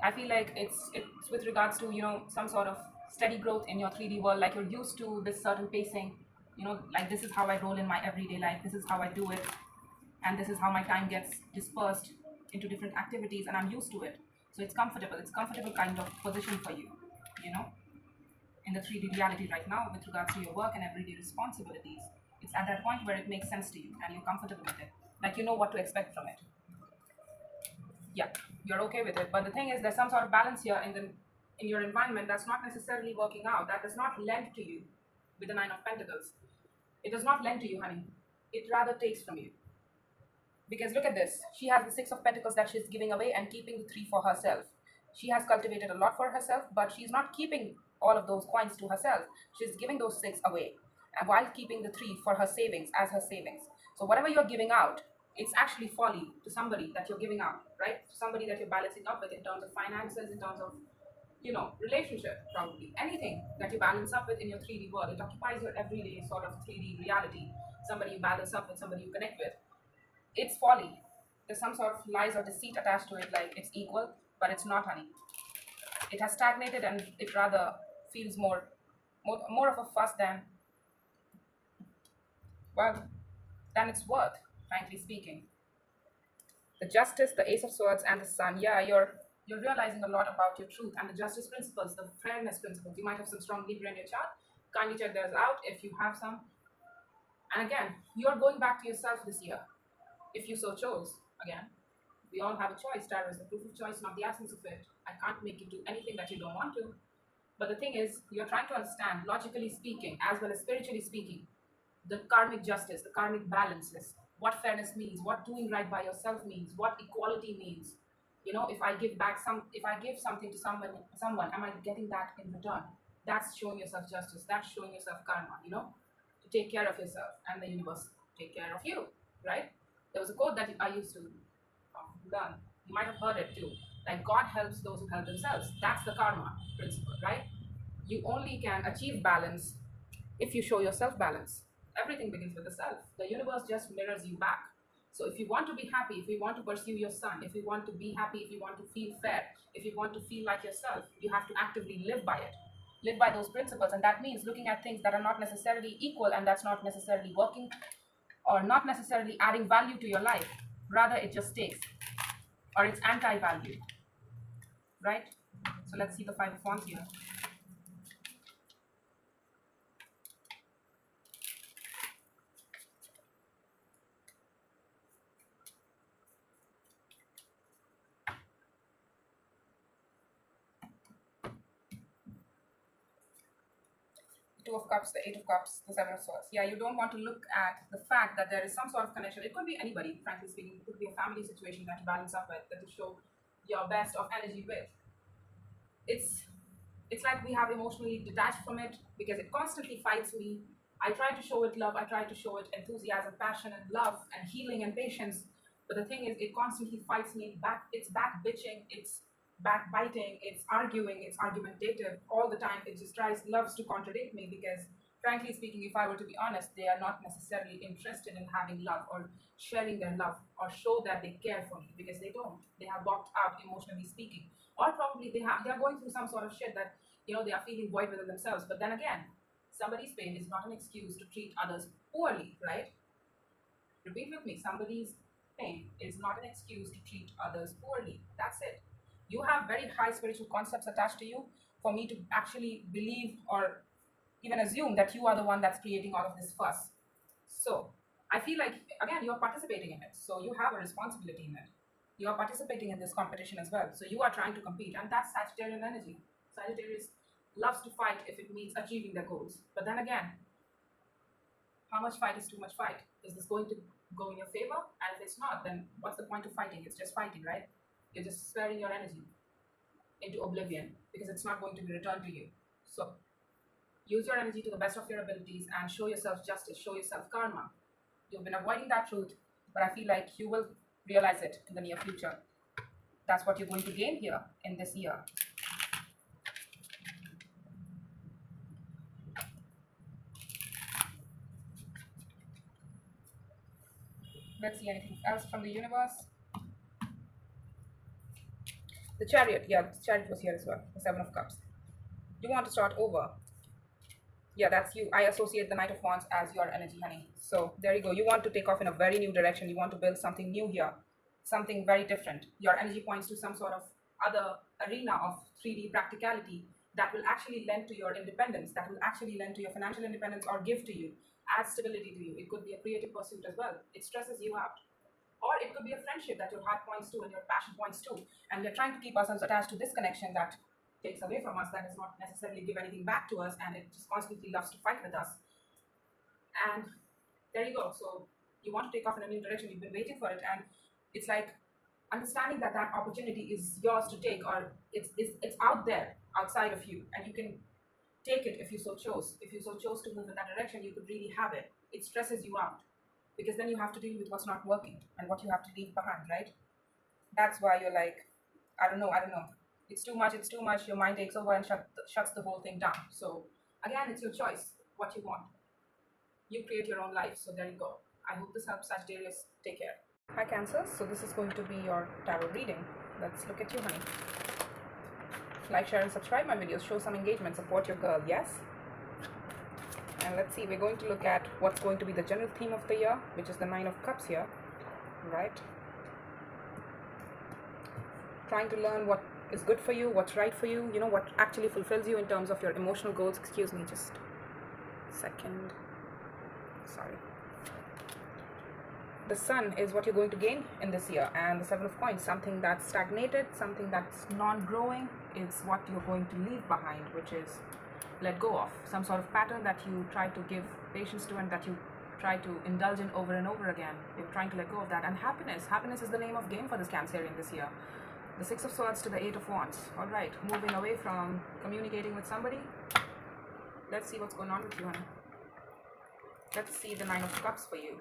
Speaker 1: I feel like it's with regards to, some sort of steady growth in your 3D world. Like you're used to this certain pacing, like this is how I roll in my everyday life. This is how I do it, and this is how my time gets dispersed into different activities, and I'm used to it. So it's comfortable. It's comfortable kind of position for you, you know, in the 3D reality right now with regards to your work and everyday responsibilities. It's at that point where it makes sense to you and you're comfortable with it. Like you know what to expect from it. Yeah, you're okay with it. But the thing is, there's some sort of balance here in your environment that's not necessarily working out. That does not lend to you with the Nine of Pentacles. It does not lend to you, honey. It rather takes from you. Because look at this. She has the Six of Pentacles that she's giving away and keeping the three for herself. She has cultivated a lot for herself, but she's not keeping all of those coins to herself. She's giving those six away, and while keeping the three for her savings as her savings. So whatever you're giving out, it's actually folly to somebody that you're giving out, right? Somebody that you're balancing up with in terms of finances, in terms of, relationship, probably. Anything that you balance up with in your 3D world, it occupies your everyday sort of 3D reality. Somebody you balance up with, somebody you connect with. It's folly. There's some sort of lies or deceit attached to it, like it's equal, but it's not, honey. It has stagnated and it rather feels more of a fuss than it's worth, frankly speaking. The Justice, the Ace of Swords, and the Sun. Yeah, you're realizing a lot about your truth and the justice principles, the fairness principles. You might have some strong Libra in your chart. Kindly check those out if you have some. And again, you're going back to yourself this year, if you so chose. Again, we all have a choice. Tarot is the proof of choice, not the absence of it. I can't make you do anything that you don't want to. But the thing is, you're trying to understand, logically speaking, as well as spiritually speaking, the karmic justice, the karmic balances, what fairness means, what doing right by yourself means, what equality means. If I give something to someone, am I getting that in return? That's showing yourself justice. That's showing yourself karma. To take care of yourself, and the universe take care of you, right? There was a quote that I used to learn. You might have heard it too. Like God helps those who help themselves. That's the karma principle, right? You only can achieve balance if you show yourself balance. Everything begins with the self. The universe just mirrors you back. So if you want to be happy, if you want to pursue your sun, if you want to be happy, if you want to feel fair, if you want to feel like yourself, you have to actively live by it. Live by those principles. And that means looking at things that are not necessarily equal and that's not necessarily working or not necessarily adding value to your life. Rather, it just takes, or it's anti-value, right? So let's see the Five of Wands here. Two of Cups, the Eight of Cups, the Seven of Swords. Yeah, you don't want to look at the fact that there is some sort of connection. It could be anybody, frankly speaking. It could be a family situation that you balance up with, that you show your best of energy with. It's like we have emotionally detached from it because it constantly fights me. I try to show it love, I try to show it enthusiasm, passion, and love, and healing and patience. But the thing is, it constantly fights me back. It's back bitching, it's backbiting, it's arguing, it's argumentative all the time. It just loves to contradict me because, frankly speaking, if I were to be honest, they are not necessarily interested in having love or sharing their love or show that they care for me because they don't. They have walked out, emotionally speaking, or probably they are going through some sort of shit that they are feeling void within themselves. But then again, somebody's pain is not an excuse to treat others poorly, right? Repeat with me. Somebody's pain is not an excuse to treat others poorly. That's it. You have very high spiritual concepts attached to you for me to actually believe or even assume that you are the one that's creating all of this fuss. So I feel like, again, you're participating in it. So you have a responsibility in it. You are participating in this competition as well. So you are trying to compete. And that's Sagittarian energy. Sagittarius loves to fight if it means achieving their goals. But then again, how much fight is too much fight? Is this going to go in your favor? And if it's not, then what's the point of fighting? It's just fighting, right? You're just sparing your energy into oblivion because it's not going to be returned to you. So use your energy to the best of your abilities and show yourself justice, show yourself karma. You've been avoiding that truth, but I feel like you will realize it in the near future. That's what you're going to gain here in this year. Let's see anything else from the universe. The Chariot, yeah, the Chariot was here as well. The Seven of Cups. You want to start over. Yeah, that's you. I associate the Knight of Wands as your energy, honey. So there you go. You want to take off in a very new direction. You want to build something new here, something very different. Your energy points to some sort of other arena of 3D practicality that will actually lend to your independence, that will actually lend to your financial independence or give to you, add stability to you. It could be a creative pursuit as well. It stresses you out. Or it could be a friendship that your heart points to and your passion points to. And we're trying to keep ourselves attached to this connection that takes away from us, that does not necessarily give anything back to us, and it just constantly loves to fight with us. And there you go. So you want to take off in a new direction. You've been waiting for it, and it's like understanding that that opportunity is yours to take, or it's out there, outside of you, and you can take it if you so chose. If you so chose to move in that direction, you could really have it. It stresses you out because then you have to deal with what's not working and what you have to leave behind, right? That's why you're like, I don't know. It's too much. It's too much. Your mind takes over and shuts the whole thing down. So again, it's your choice what you want. You create your own life. So there you go. I hope this helps, Sagittarius. Take care. Hi, Cancer. So this is going to be your tarot reading. Let's look at you, honey. Like, share, and subscribe my videos. Show some engagement. Support your girl. Yes. And let's see. We're going to look at what's going to be the general theme of the year, which is the Nine of Cups here, right? Trying to learn what is good for you, what's right for you, you know, what actually fulfills you in terms of your emotional goals. Excuse me, just a second. Sorry. The Sun is what you're going to gain in this year, and the Seven of Coins, something that's stagnated, something that's non-growing, is what you're going to leave behind, which is let go of. Some sort of pattern that you try to give patience to and that you try to indulge in over and over again. You're trying to let go of that. And happiness is the name of game for this Cancerian this year. The Six of Swords to the Eight of Wands. All right, moving away from communicating with somebody. Let's see what's going on with you, honey. Let's see the Nine of Cups for you.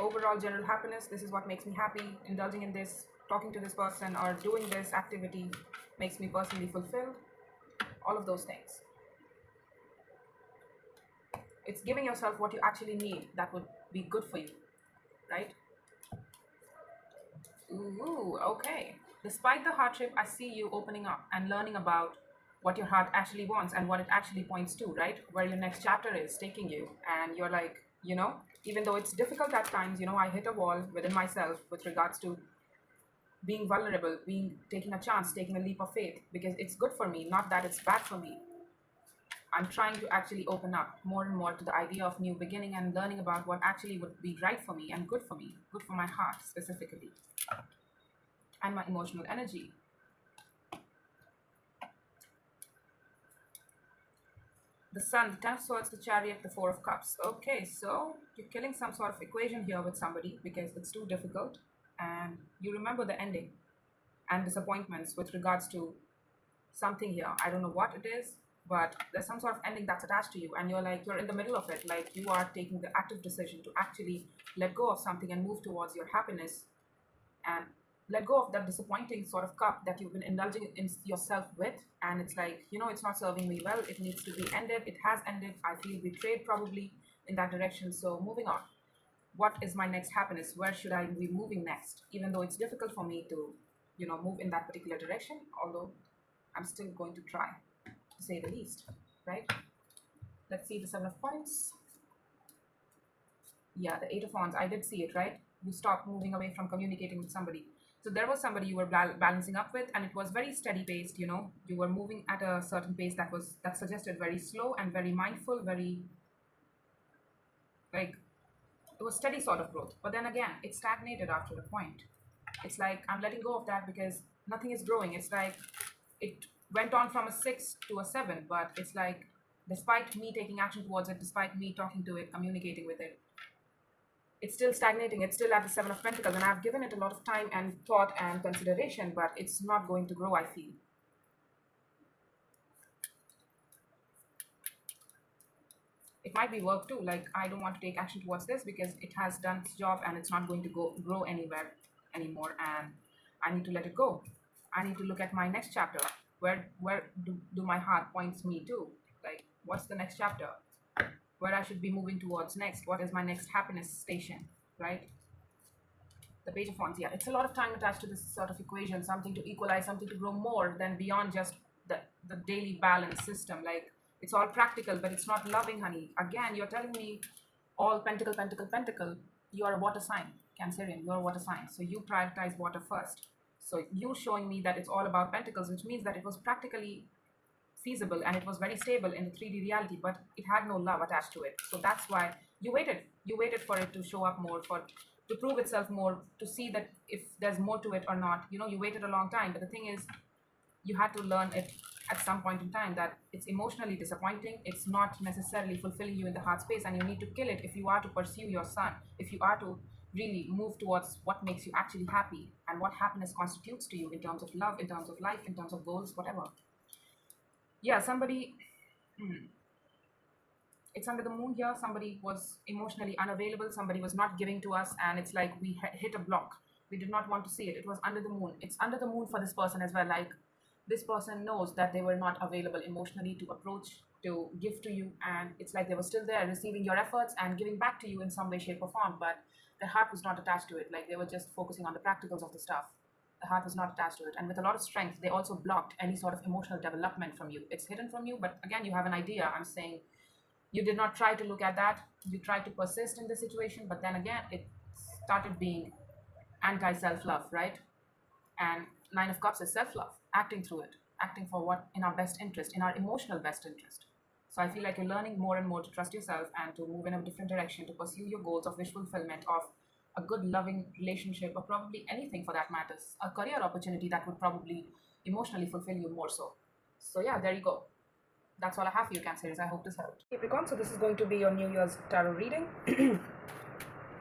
Speaker 1: Overall general happiness. This is what makes me happy. Indulging in this, talking to this person, or doing this activity makes me personally fulfilled. All of those things. It's giving yourself what you actually need that would be good for you, right? Ooh, okay. Despite the hardship, I see you opening up and learning about what your heart actually wants and what it actually points to, right? Where your next chapter is taking you. And you're like, you know, even though it's difficult at times, you know, I hit a wall within myself with regards to being vulnerable, taking a chance, taking a leap of faith, because it's good for me, not that it's bad for me. I'm trying to actually open up more and more to the idea of new beginning and learning about what actually would be right for me and good for me, good for my heart specifically, and my emotional energy. The Sun, the Ten of Swords, the Chariot, the Four of Cups. Okay, so you're killing some sort of equation here with somebody because it's too difficult, and you remember the ending and disappointments with regards to something here. I don't know what it is, but there's some sort of ending that's attached to you, and you're in the middle of it. Like, you are taking the active decision to actually let go of something and move towards your happiness, and let go of that disappointing sort of cup that you've been indulging in yourself with. And it's like, you know, it's not serving me well. It needs to be ended. It has ended. I feel betrayed probably in that direction. So moving on. What is my next happiness? Where should I be moving next? Even though it's difficult for me to, you know, move in that particular direction, although I'm still going to try, to say the least, right? Let's see the Seven of Coins. Yeah, the Eight of Wands. I did see it, right? You stopped moving away from communicating with somebody. So there was somebody you were balancing up with, and it was very steady paced, you know. You were moving at a certain pace that suggested very slow and very mindful, very, like, it was steady sort of growth. But then again, it stagnated after a point. It's like, I'm letting go of that because nothing is growing. It's like it went on from a 6 to a 7, but it's like, despite me taking action towards it, despite me talking to it, communicating with it, it's still stagnating. It's still at the Seven of Pentacles, and I've given it a lot of time and thought and consideration, but it's not going to grow, I feel. It might be work too. Like, I don't want to take action towards this because it has done its job and it's not going to grow anywhere anymore, and I need to let it go. I need to look at my next chapter. Where do my heart points me to? Like, what's the next chapter? Where I should be moving towards next? What is my next happiness station, right? The Page of Wands, yeah, it's a lot of time attached to this sort of equation, something to equalize, something to grow more than beyond just the daily balance system. Like, it's all practical, but it's not loving, honey. Again, you're telling me all pentacle, pentacle, pentacle. You are a water sign, Cancerian, you're a water sign. So you prioritize water first. So you showing me that it's all about pentacles, which means that it was practically feasible and it was very stable in the 3D reality, but it had no love attached to it. So that's why you waited. You waited for it to show up more, for to prove itself more, to see that if there's more to it or not. You know, you waited a long time, but the thing is, you had to learn it at some point in time that it's emotionally disappointing. It's not necessarily fulfilling you in the heart space, and you need to kill it if you are to pursue your sun, if you are to really move towards what makes you actually happy and what happiness constitutes to you in terms of love, in terms of life, in terms of goals, whatever. Yeah, somebody, it's under the moon here. Somebody was emotionally unavailable, somebody was not giving to us, and it's like we hit a block. We did not want to see it. It was under the moon. It's under the moon for this person as well. Like, this person knows that they were not available emotionally to approach, to give to you, and it's like they were still there receiving your efforts and giving back to you in some way, shape, or form, but their heart was not attached to it. Like, they were just focusing on the practicals of the stuff. The heart was not attached to it, and with a lot of strength they also blocked any sort of emotional development from you. It's hidden from you, but again, you have an idea. I'm saying you did not try to look at that. You tried to persist in the situation, but then again, it started being anti-self-love, right? And Nine of Cups is self-love, acting through it, acting for what in our best interest, in our emotional best interest. So I feel like you're learning more and more to trust yourself and to move in a different direction, to pursue your goals of wish fulfillment, of a good loving relationship, or probably anything for that matters, a career opportunity that would probably emotionally fulfill you more so. So yeah, there you go. That's all I have for you, Cancers. I hope this helped. Capricorn, so this is going to be your New Year's tarot reading.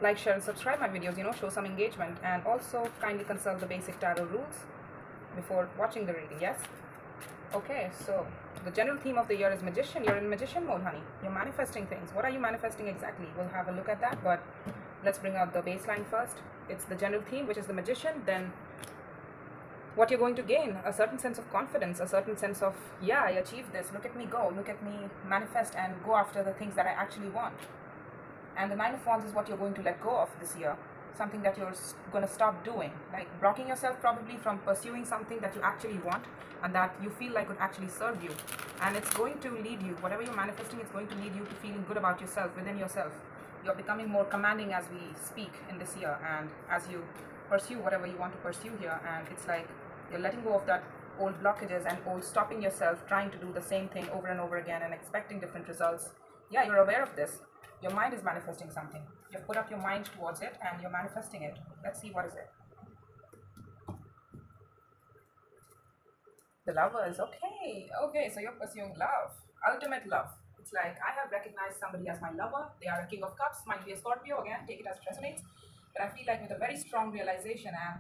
Speaker 1: Like, share, and subscribe my videos, you know, show some engagement, and also kindly consult the basic tarot rules before watching the reading, yes? Okay, so the general theme of the year is Magician. You're in Magician mode, honey. You're manifesting things. What are you manifesting exactly? We'll have a look at that, but let's bring out the baseline first. It's the general theme, which is the Magician. Then what you're going to gain, a certain sense of confidence, a certain sense of, yeah, I achieved this, look at me go, look at me manifest and go after the things that I actually want. And the Nine of Wands is what you're going to let go of this year, something that you're going to stop doing, like blocking yourself probably from pursuing something that you actually want and that you feel like would actually serve you. And it's going to lead you, whatever you're manifesting, it's going to lead you to feeling good about yourself, within yourself. You're becoming more commanding as we speak in this year, and as you pursue whatever you want to pursue here, and it's like you're letting go of that old blockages and old stopping yourself trying to do the same thing over and over again and expecting different results. Yeah, you're aware of this. Your mind is manifesting something. You've put up your mind towards it and you're manifesting it. Let's see, what is it? The Lovers. Okay, so you're pursuing love, ultimate love. It's like, I have recognized somebody as my lover. They are a King of Cups, might be a Scorpio, again, take it as it resonates. But I feel like with a very strong realization and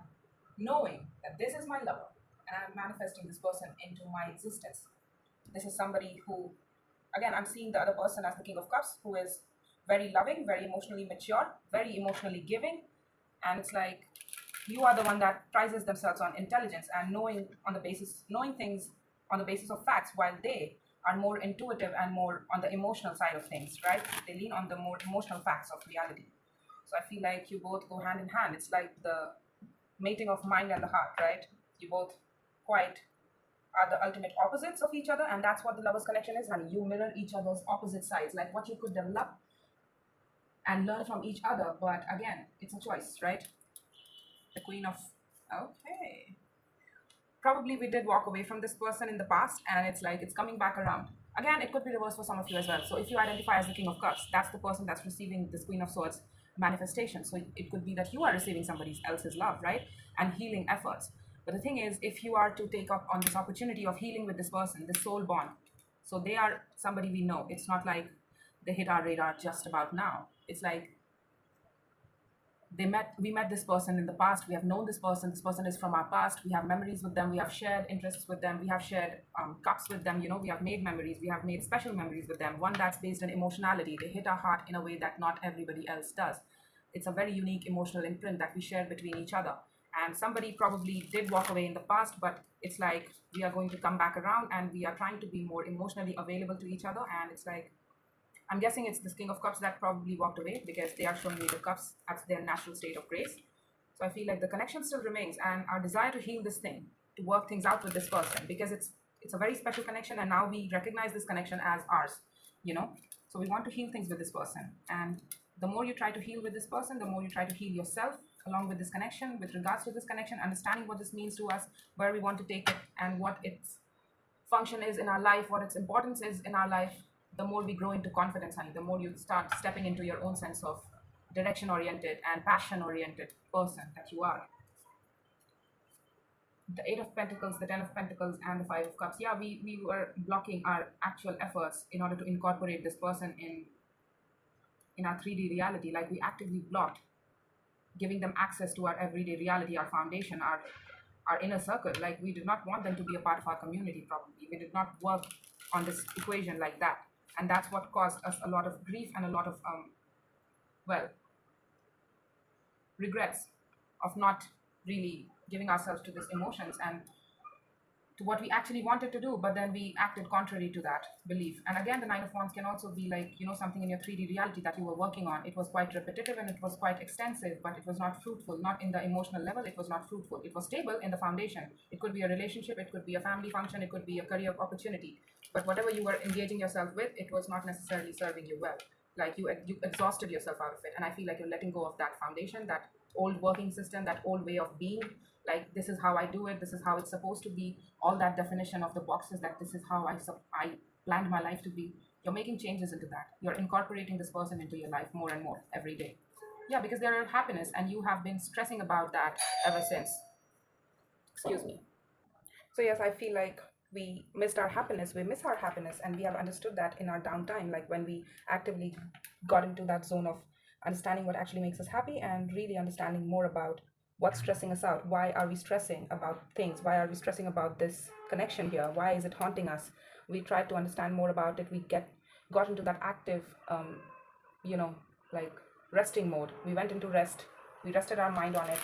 Speaker 1: knowing that this is my lover and I'm manifesting this person into my existence. This is somebody who, again, I'm seeing the other person as the King of Cups, who is very loving, very emotionally mature, very emotionally giving. And it's like, you are the one that prizes themselves on intelligence and knowing things on the basis of facts, while they are more intuitive and more on the emotional side of things, right? They lean on the more emotional facts of reality. So I feel like you both go hand in hand. It's like the mating of mind and the heart, right? You both quite are the ultimate opposites of each other, and that's what the Lovers connection is, honey. You mirror each other's opposite sides, like what you could develop and learn from each other. But again, it's a choice, right? The Queen of, okay, probably we did walk away from this person in the past, and it's like it's coming back around again. It could be reversed for some of you as well. So if you identify as the King of Cups, that's the person that's receiving this Queen of Swords manifestation. So it could be that you are receiving somebody else's love, right, and healing efforts. But the thing is, if you are to take up on this opportunity of healing with this person, this soul bond, so they are somebody we know. It's not like they hit our radar just about now. It's like we met this person in the past. We have known this person. This person is from our past. We have memories with them. We have shared interests with them. We have shared cups with them. You know, we have made memories. We have made special memories with them. One that's based on emotionality. They hit our heart in a way that not everybody else does. It's a very unique emotional imprint that we share between each other. And somebody probably did walk away in the past, but it's like we are going to come back around and we are trying to be more emotionally available to each other. And it's like, I'm guessing it's this King of Cups that probably walked away, because they are showing me the cups at their natural state of grace. So I feel like the connection still remains, and our desire to heal this thing, to work things out with this person, because it's a very special connection, and now we recognize this connection as ours, you know. So we want to heal things with this person, and the more you try to heal with this person, the more you try to heal yourself along with this connection, with regards to this connection, understanding what this means to us, where we want to take it, and what its function is in our life, what its importance is in our life. The more we grow into confidence, honey, the more you start stepping into your own sense of direction oriented and passion oriented person that you are. The Eight of Pentacles, the Ten of Pentacles, and the Five of Cups. Yeah, we were blocking our actual efforts in order to incorporate this person in our 3D reality. Like, we actively blocked giving them access to our everyday reality, our foundation, our inner circle. Like, we did not want them to be a part of our community. Probably we did not work on this equation like that, and that's what caused us a lot of grief and a lot of well, regrets of not really giving ourselves to these emotions and to what we actually wanted to do, but then we acted contrary to that belief. And again, the Nine of Wands can also be like, you know, something in your 3D reality that you were working on. It was quite repetitive and it was quite extensive, but it was not fruitful. Not in the emotional level, it was not fruitful. It was stable in the foundation. It could be a relationship, it could be a family function, it could be a career opportunity, but whatever you were engaging yourself with, it was not necessarily serving you well. Like, you exhausted yourself out of it, and I feel like you're letting go of that foundation, that old working system, that old way of being. Like, this is how I do it, this is how it's supposed to be, all that definition of the boxes, that this is how I planned my life to be. You're making changes into that. You're incorporating this person into your life more and more every day. Yeah, because there are happiness, and you have been stressing about that ever since. Excuse me. So yes, I feel like we missed our happiness, we miss our happiness, and we have understood that in our downtime, like when we actively got into that zone of understanding what actually makes us happy and really understanding more about what's stressing us out. Why are we stressing about things? Why are we stressing about this connection here? Why is it haunting us? We tried to understand more about it. We got into that active you know, like resting mode. We went into rest. We rested our mind on it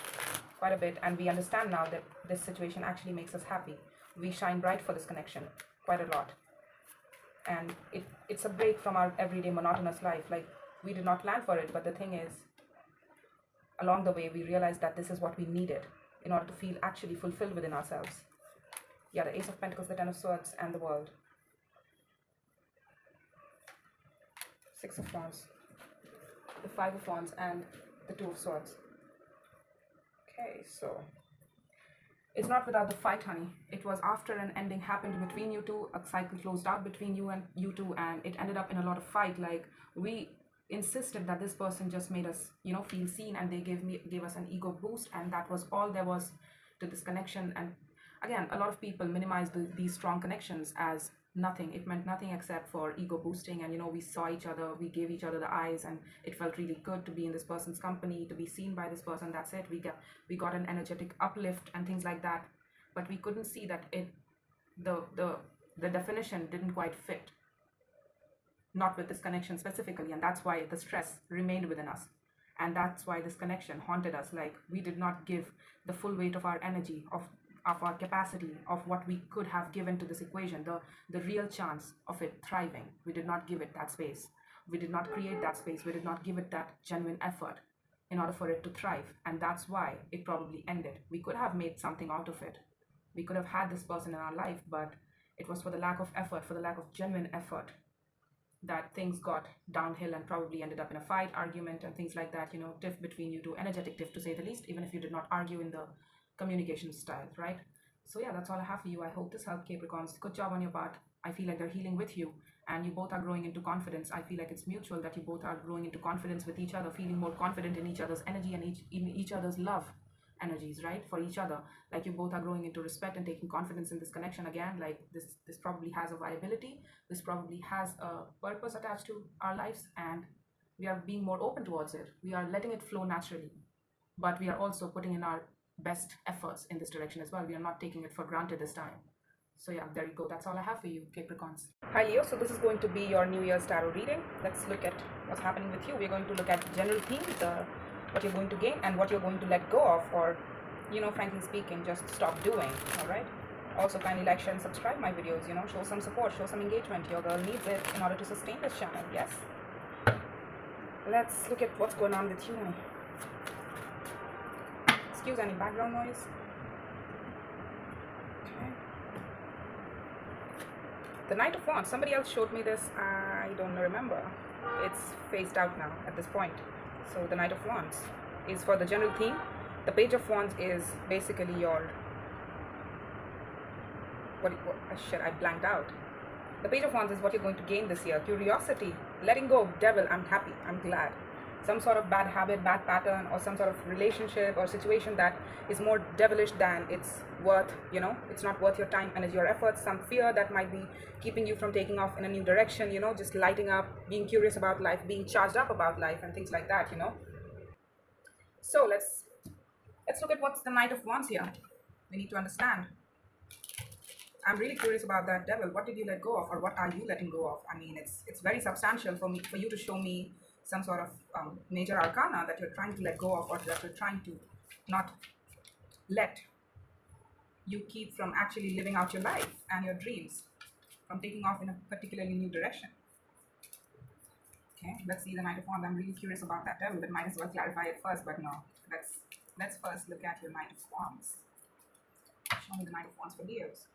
Speaker 1: quite a bit, and we understand now that this situation actually makes us happy. We shine bright for this connection quite a lot, and it's a break from our everyday monotonous life. Like, we did not plan for it, but the thing is, along the way we realized that this is what we needed in order to feel actually fulfilled within ourselves. Yeah, the Ace of Pentacles, the Ten of Swords, and the World. Six of Wands, the Five of Wands, and the Two of Swords. Okay, so it's not without the fight, honey. It was after an ending happened between you two, a cycle closed out between you two, and it ended up in a lot of fight. Like, we insisted that this person just made us, you know, feel seen, and they gave us an ego boost, and that was all there was to this connection. And again, a lot of people minimize these strong connections as nothing. It meant nothing except for ego boosting, and, you know, we saw each other, we gave each other the eyes, and it felt really good to be in this person's company, to be seen by this person. That's it. We got an energetic uplift and things like that, but we couldn't see that the definition didn't quite fit, not with this connection specifically, and that's why the stress remained within us, and that's why this connection haunted us. Like, we did not give the full weight of our energy, of our capacity, of what we could have given to this equation, the real chance of it thriving. We did not give it that space. We did not create that space. We did not give it that genuine effort in order for it to thrive, and that's why it probably ended. We could have made something out of it. We could have had this person in our life, but it was for the lack of effort, for the lack of genuine effort, that things got downhill and probably ended up in a fight, argument, and things like that. You know, tiff between you two, energetic tiff to say the least, even if you did not argue in the communication style, right? So yeah, that's all I have for you. I hope this helped, Capricorns. Good job on your part. I feel like they're healing with you, and you both are growing into confidence. I feel like it's mutual, that you both are growing into confidence with each other, feeling more confident in each other's energy and in each other's love energies, right, for each other. Like, you both are growing into respect and taking confidence in this connection again. Like, this probably has a viability, this probably has a purpose attached to our lives, and we are being more open towards it. We are letting it flow naturally, but we are also putting in our best efforts in this direction as well. We are not taking it for granted this time. So yeah, there you go. That's all I have for you, Capricorns. Hi Leo, so this is going to be your New Year's tarot reading. Let's look at what's happening with you. We're going to look at general themes, what you're going to gain and what you're going to let go of, or, you know, frankly speaking, just stop doing. All right. Also, kindly like, share, and subscribe my videos. You know, show some support, show some engagement. Your girl needs it in order to sustain this channel. Yes. Let's look at what's going on with you. excuse any background noise. Okay. The Knight of Wands. Somebody else showed me this. I don't remember. It's phased out now at this point. So the Knight of Wands is for the general theme. The Page of Wands is basically your... What shit, I blanked out. The Page of Wands is what you're going to gain this year. Curiosity, letting go of devil. I'm happy, I'm glad. Some sort of bad habit, bad pattern, or some sort of relationship or situation that is more devilish than it's worth, you know, it's not worth your time and your efforts. Some fear that might be keeping you from taking off in a new direction, you know, just lighting up, being curious about life, being charged up about life and things like that, you know. So let's look at what's the Knight of Wands here. We need to understand. I'm really curious about that devil. What did you let go of, or what are you letting go of? I mean, it's very substantial for you to show me some sort of major arcana that you're trying to let go of, or that you're trying to not let you keep from actually living out your life and your dreams, from taking off in a particularly new direction. Okay, let's see the Knight of Wands. I'm really curious about that devil, but might as well clarify it first. But no, let's first look at your Knight of Wands. Show me the Knight of Wands for Leos.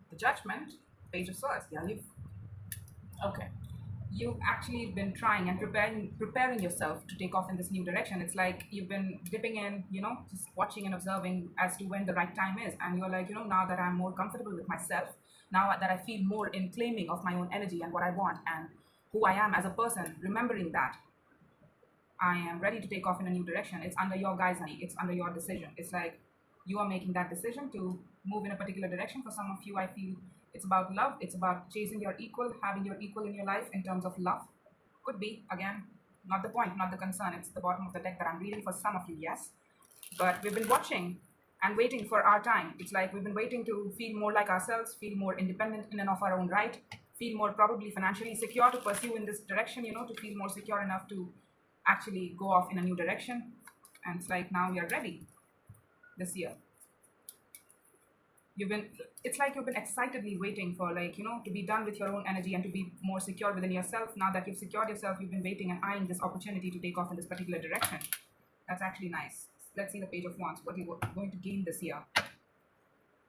Speaker 1: The Judgment, Page of Swords. Yeah, you've actually been trying and preparing yourself to take off in this new direction. It's like you've been dipping in, you know, just watching and observing as to when the right time is. And you're like, you know, now that I'm more comfortable with myself, now that I feel more in claiming of my own energy and what I want and who I am as a person, remembering that I am ready to take off in a new direction. It's under your guise, honey. It's under your decision. It's like you are making that decision to move in a particular direction. For some of you, I feel it's about love. It's about chasing your equal, having your equal in your life in terms of love. Could be, again, not the point, not the concern. It's the bottom of the deck that I'm reading for some of you, yes. But we've been watching and waiting for our time. It's like we've been waiting to feel more like ourselves, feel more independent in and of our own right, feel more probably financially secure to pursue in this direction, you know, to feel more secure enough to actually go off in a new direction. And it's like now we are ready this year. It's like you've been excitedly waiting for, like, you know, to be done with your own energy and to be more secure within yourself. Now that you've secured yourself, you've been waiting and eyeing this opportunity to take off in this particular direction. That's actually nice. Let's see the Page of Wands, what you're going to gain this year.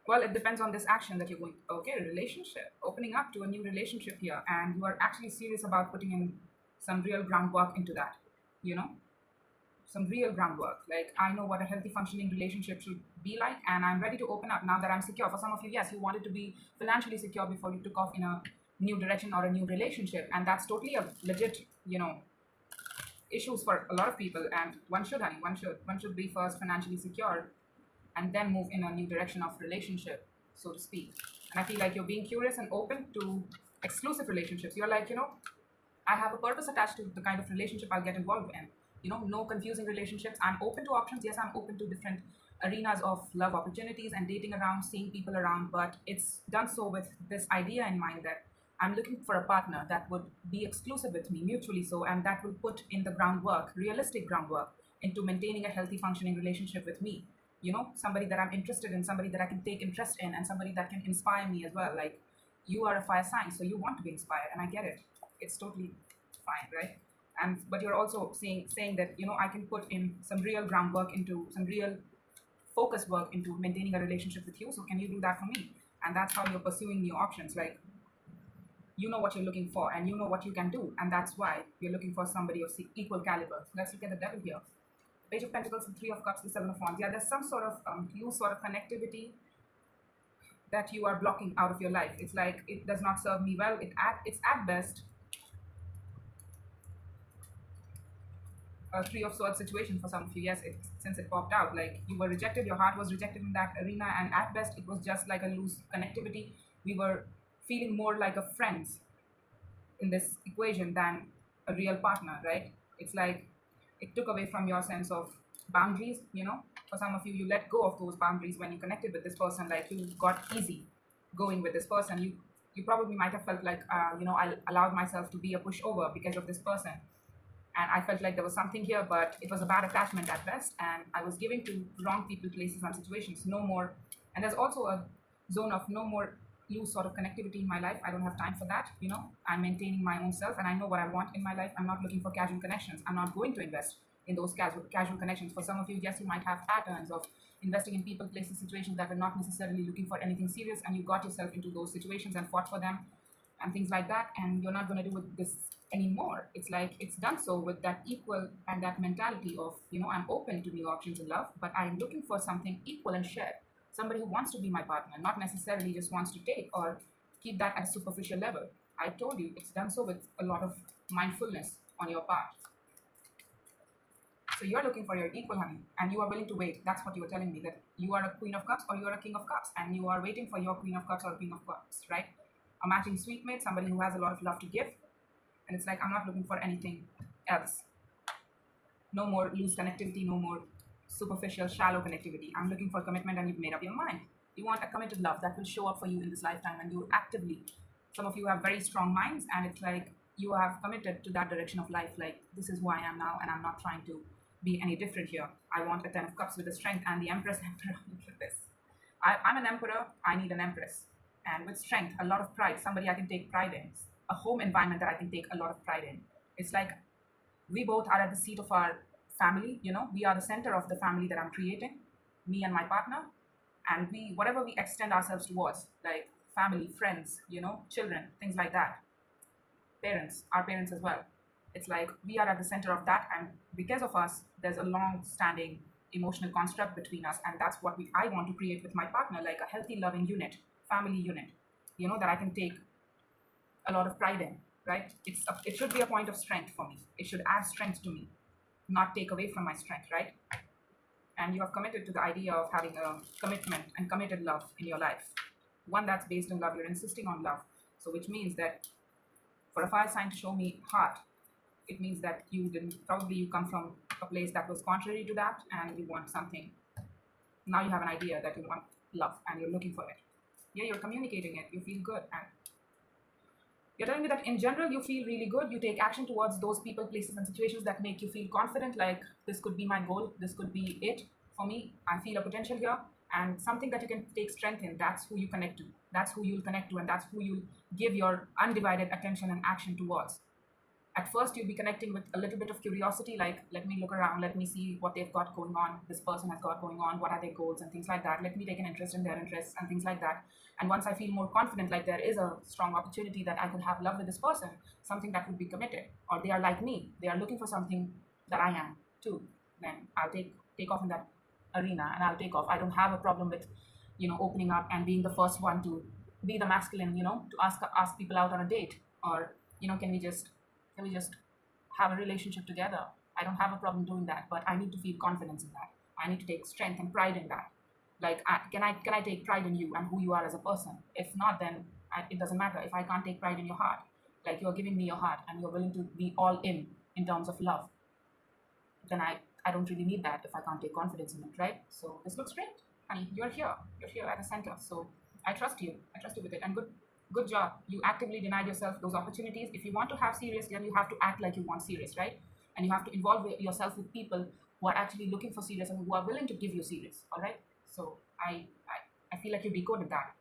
Speaker 1: Well, it depends on this action that you're going to, okay, relationship, opening up to a new relationship here, and you are actually serious about putting in some real groundwork into that, you know, some real groundwork. Like, I know what a healthy functioning relationship should be like, and I'm ready to open up now that I'm secure. For some of you, yes, you wanted to be financially secure before you took off in a new direction or a new relationship, and that's totally a legit, you know, issues for a lot of people. And one should, honey, one should be first financially secure and then move in a new direction of relationship, so to speak. And I feel like you're being curious and open to exclusive relationships. You're like, you know, I have a purpose attached to the kind of relationship I'll get involved in. You know, no confusing relationships. I'm open to options. Yes, I'm open to different arenas of love opportunities and dating around, seeing people around, but it's done so with this idea in mind that I'm looking for a partner that would be exclusive with me, mutually so, and that will put in the groundwork, realistic groundwork, into maintaining a healthy functioning relationship with me. You know, somebody that I'm interested in, somebody that I can take interest in, and somebody that can inspire me as well. Like, you are a fire sign, so you want to be inspired, and I get it. It's totally fine, right? But you're also saying that, you know, I can put in some real groundwork into some real focus work into maintaining a relationship with you. So can you do that for me? And that's how you're pursuing new options. Like, you know what you're looking for and you know what you can do. And that's why you're looking for somebody of equal caliber. Let's look at the devil here. Page of Pentacles, the Three of Cups, the Seven of Wands. Yeah, there's some sort of loose sort of connectivity that you are blocking out of your life. It's like, it does not serve me well. It's at best a Three of Swords situation for some of you. Yes, since it popped out, like, you were rejected, your heart was rejected in that arena, and at best it was just like a loose connectivity. We were feeling more like a friends in this equation than a real partner, right? It's like it took away from your sense of boundaries, you know. For some of you, you let go of those boundaries when you connected with this person. Like, you got easy going with this person. You probably might have felt like, you know, I allowed myself to be a pushover because of this person. And I felt like there was something here, but it was a bad attachment at best. And I was giving to wrong people, places, and situations. No more. And there's also a zone of no more loose sort of connectivity in my life. I don't have time for that. I'm maintaining my own self, and I know what I want in my life. I'm not looking for casual connections. I'm not going to invest in those casual connections. For some of you, yes, you might have patterns of investing in people, places, situations that are not necessarily looking for anything serious, and you got yourself into those situations and fought for them and things like that, and you're not going to do with this anymore. It's like it's done so with that equal and that mentality of, I'm open to new options in love, but I'm looking for something equal and shared. Somebody who wants to be my partner, not necessarily just wants to take or keep that at a superficial level. I told you, it's done so with a lot of mindfulness on your part. So you're looking for your equal, honey, and you are willing to wait. That's what you were telling me, that you are a Queen of Cups or you are a King of Cups, and you are waiting for your Queen of Cups or King of Cups, right? A matching sweet mate, somebody who has a lot of love to give. And it's like, I'm not looking for anything else. No more loose connectivity, no more superficial, shallow connectivity. I'm looking for commitment, and you've made up your mind. You want a committed love that will show up for you in this lifetime, and you actively, some of you have very strong minds, and it's like you have committed to that direction of life. Like, this is who I am now, and I'm not trying to be any different here. I want a 10 of Cups with the strength and the Empress. Look at this. I'm an emperor, I need an empress. And with strength, a lot of pride, somebody I can take pride in, a home environment that I can take a lot of pride in. It's like we both are at the seat of our family, we are the center of the family that I'm creating, me and my partner. And whatever we extend ourselves towards, like family, friends, children, things like that, parents, our parents as well. It's like we are at the center of that, and because of us, there's a long-standing emotional construct between us, and that's what I want to create with my partner, like a healthy, loving unit, family unit, that I can take a lot of pride in, right? It should be a point of strength for me. It should add strength to me, not take away from my strength, right? And you have committed to the idea of having a commitment and committed love in your life, one that's based on love. You're insisting on love, so which means that for a fire sign to show me heart, it means that you come from a place that was contrary to that, and you want something. Now you have an idea that you want love, and you're looking for it. Yeah, you're communicating it. You feel good, and you're telling me that in general you feel really good. You take action towards those people, places, and situations that make you feel confident, like this could be my goal, this could be it for me. I feel a potential here, and something that you can take strength in. That's who you connect to. That's who you'll connect to, and that's who you'll give your undivided attention and action towards. At first, you'll be connecting with a little bit of curiosity, like, let me look around, let me see what they've got going on, this person has got going on, what are their goals and things like that. Let me take an interest in their interests and things like that. And once I feel more confident, like there is a strong opportunity that I could have love with this person, something that would be committed, or they are like me, they are looking for something that I am too, then I'll take off in that arena, and I'll take off. I don't have a problem with, opening up and being the first one to be the masculine, to ask people out on a date, or, can we just have a relationship together? I don't have a problem doing that, but I need to feel confidence in that. I need to take strength and pride in that. Like, can I take pride in you and who you are as a person? If not, then it doesn't matter. If I can't take pride in your heart, like you're giving me your heart and you're willing to be all in terms of love, then I don't really need that if I can't take confidence in it, right? So this looks great, honey. You're here at the center. So I trust you with it, and good job. You actively denied yourself those opportunities. If you want to have serious, then you have to act like you want serious, right? And you have to involve yourself with people who are actually looking for serious and who are willing to give you serious, all right? So I feel like you decoded that.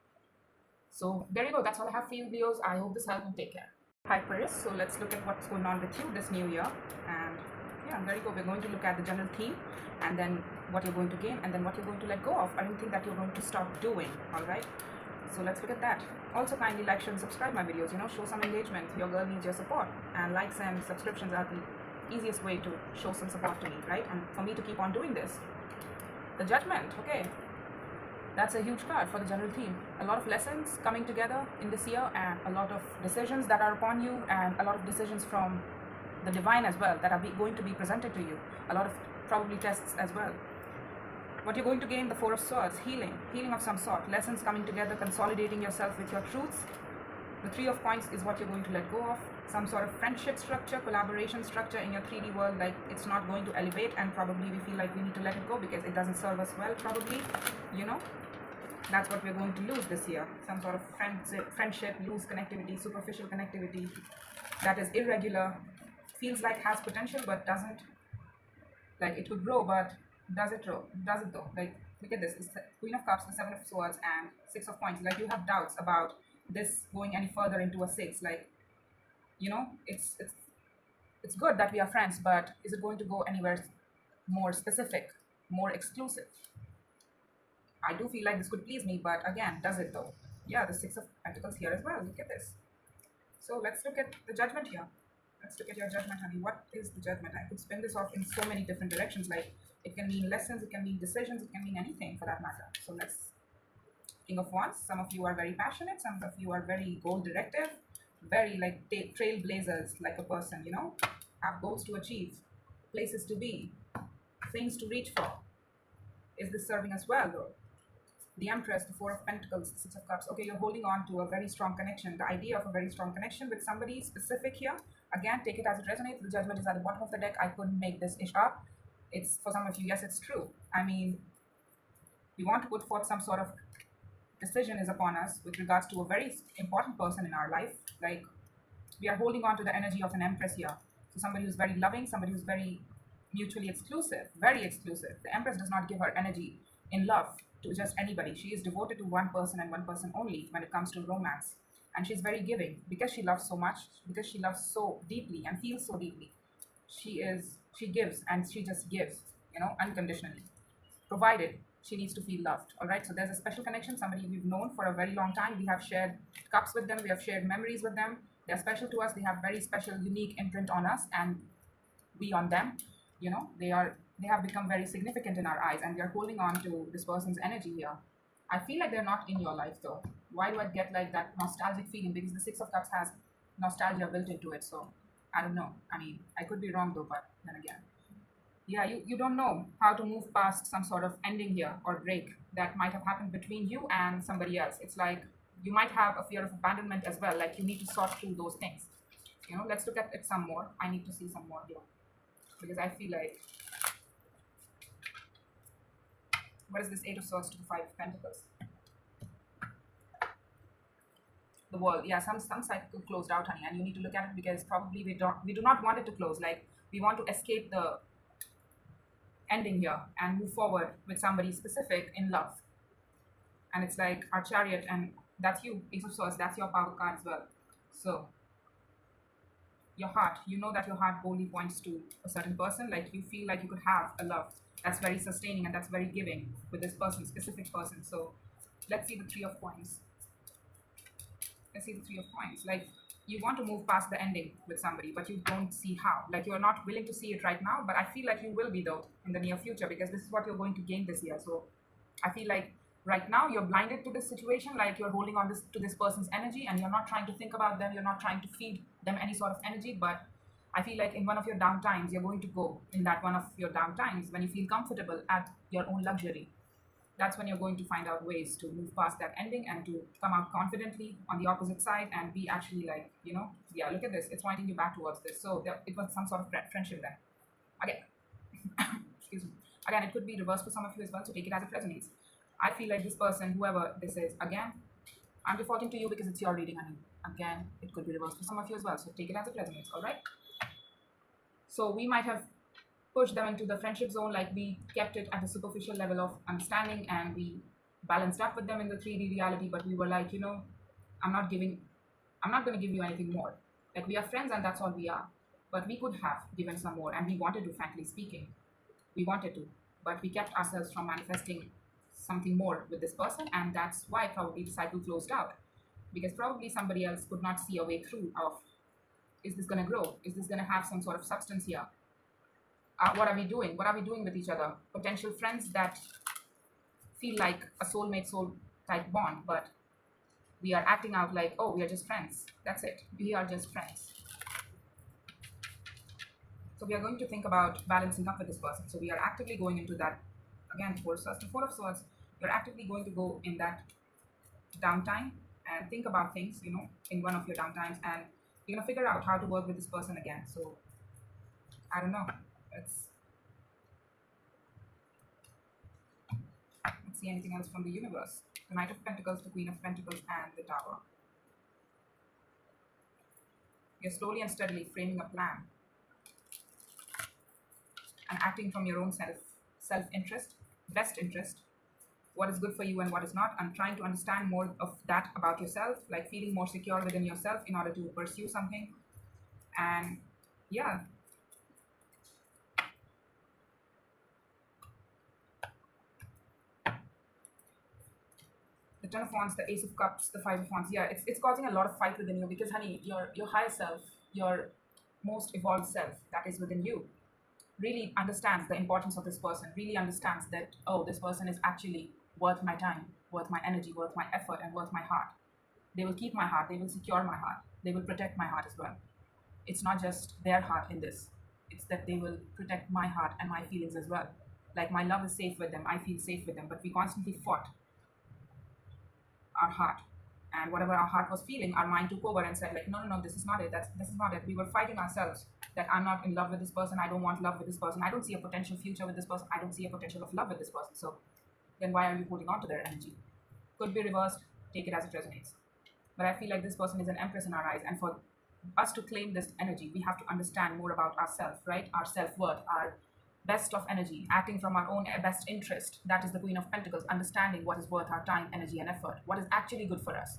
Speaker 1: So there you go. That's all I have for you, Leos. I hope this helped, and take care. Hi, Paris. So let's look at what's going on with you this new year. And yeah, there you go. We're going to look at the general theme, and then what you're going to gain, and then what you're going to let go of. I don't think that you're going to stop doing, all right? So let's look at that. Also, kindly like, share, and subscribe my videos. Show some engagement. Your girl needs your support, and likes and subscriptions are the easiest way to show some support to me, right? And for me to keep on doing this. The Judgment, okay. That's a huge card for the general theme. A lot of lessons coming together in this year, and a lot of decisions that are upon you, and a lot of decisions from the divine as well that are going to be presented to you. A lot of probably tests as well. What you're going to gain, the Four of Swords, healing of some sort, lessons coming together, consolidating yourself with your truths. The Three of Coins is what you're going to let go of. Some sort of friendship structure, collaboration structure in your 3D world, like it's not going to elevate, and probably we feel like we need to let it go because it doesn't serve us well, probably, That's what we're going to lose this year. Some sort of friendship, loose connectivity, superficial connectivity that is irregular, feels like has potential but doesn't. Like it could grow, but does it though? Like Look at this. It's the Queen of Cups, the Seven of Swords, and Six of Coins. Like, you have doubts about this going any further into a six. Like, you know, it's good that we are friends, but is it going to go anywhere more specific, more exclusive? I do feel like this could please me, but again, does it though? Yeah, the Six of Pentacles here as well. Look at this. So let's look at the Judgment here. Let's look at your Judgment, honey. What is the Judgment? I could spin this off in so many different directions. Like, it can mean lessons, it can mean decisions, it can mean anything for that matter. So let's, King of Wands. Some of you are very passionate, some of you are very goal directive, very like trailblazers, like a person, you know, have goals to achieve, places to be, things to reach for. Is this serving us well though? The Empress, the Four of Pentacles, the Six of Cups. Okay, you're holding on to a very strong connection. The idea of a very strong connection with somebody specific here. Again, take it as it resonates. The Judgment is at the bottom of the deck. I couldn't make this ish up. It's for some of you, yes, it's true. I mean, we want to put forth some sort of decision is upon us with regards to a very important person in our life. Like, we are holding on to the energy of an Empress here. So somebody who's very loving, somebody who's very mutually exclusive, very exclusive. The Empress does not give her energy in love to just anybody. She is devoted to one person and one person only when it comes to romance. And she's very giving because she loves so much, because she loves so deeply and feels so deeply. She gives and she just gives, you know, unconditionally, provided she needs to feel loved. All right, so there's a special connection, somebody we've known for a very long time. We have shared cups with them, we have shared memories with them. They're special to us, they have very special, unique imprint on us, and we on them. You know, they have become very significant in our eyes, and we are holding on to this person's energy here. I feel like they're not in your life though. Why do I get like that nostalgic feeling? Because the Six of Cups has nostalgia built into it. So I don't know. I mean, I could be wrong though, but then again, yeah, you don't know how to move past some sort of ending here or break that might have happened between you and somebody else. It's like you might have a fear of abandonment as well. Like, you need to sort through those things. You know, let's look at it some more. I need to see some more here because I feel like, what is this Eight of Swords to the Five of Pentacles? The World. Yeah, some cycle closed out, honey, and you need to look at it because probably we do not want it to close. Like, we want to escape the ending here and move forward with somebody specific in love. And it's like our Chariot, and that's you, Ace of Swords, that's your power card as well. So your heart, you know that your heart boldly points to a certain person. Like, you feel like you could have a love that's very sustaining and that's very giving with this person, specific person. So let's see the Three of Coins. Let's see the Three of Coins. Like, you want to move past the ending with somebody, but you don't see how. Like, you're not willing to see it right now, but I feel like you will be though in the near future, because this is what you're going to gain this year. So I feel like right now you're blinded to this situation, like you're holding on to this person's energy and you're not trying to think about them, you're not trying to feed them any sort of energy. But I feel like in one of your down times, you're going to go in that one of your down times when you feel comfortable at your own luxury. That's when you're going to find out ways to move past that ending and to come out confidently on the opposite side and be actually like, you know, yeah, look at this. It's pointing you back towards this. So it was some sort of friendship there. Again, excuse me. Again, it could be reversed for some of you as well, so take it as it resonates. I feel like this person, whoever this is, again, I'm defaulting to you because it's your reading, honey. Again, it could be reversed for some of you as well, so take it as it resonates, all right? So we might have pushed them into the friendship zone, like we kept it at the superficial level of understanding and we balanced up with them in the 3D reality, but we were like, you know, I'm not going to give you anything more. Like, we are friends and that's all we are. But we could have given some more, and we wanted to, frankly speaking. We wanted to, but we kept ourselves from manifesting something more with this person, and that's why probably the cycle closed out. Because probably somebody else could not see a way through of, is this going to grow? Is this going to have some sort of substance here? What are we doing? What are we doing with each other? Potential friends that feel like a soulmate soul type bond, but we are acting out like, oh, we are just friends. That's it. We are just friends. So we are going to think about balancing up with this person. So we are actively going into that. Again, the Four of Swords, you're actively going to go in that downtime and think about things, you know, in one of your downtimes, and you're going to figure out how to work with this person again. So I don't know. Let's see anything else from the universe. The Knight of Pentacles, the Queen of Pentacles, and the Tower. You're slowly and steadily framing a plan and acting from your own self-interest, best interest, what is good for you and what is not, and trying to understand more of that about yourself, like feeling more secure within yourself in order to pursue something. And yeah, the Ten of Wands, the Ace of Cups, the Five of Wands. Yeah, it's causing a lot of fight within you because, honey, your higher self, your most evolved self that is within you, really understands the importance of this person. Really understands that, oh, this person is actually worth my time, worth my energy, worth my effort, and worth my heart. They will keep my heart. They will secure my heart. They will protect my heart as well. It's not just their heart in this. It's that they will protect my heart and my feelings as well. Like my love is safe with them. I feel safe with them. But we constantly fought our heart, and whatever our heart was feeling, our mind took over and said like, no, no, no, this is not it. This is not it. We were fighting ourselves that I'm not in love with this person. I don't want love with this person. I don't see a potential future with this person. I don't see a potential of love with this person. So then why are you holding on to their energy? Could be reversed. Take it as it resonates. But I feel like this person is an empress in our eyes, and for us to claim this energy, we have to understand more about ourselves, right? Our self-worth, our best of energy, acting from our own best interest. That is the Queen of Pentacles, understanding what is worth our time, energy, and effort. What is actually good for us.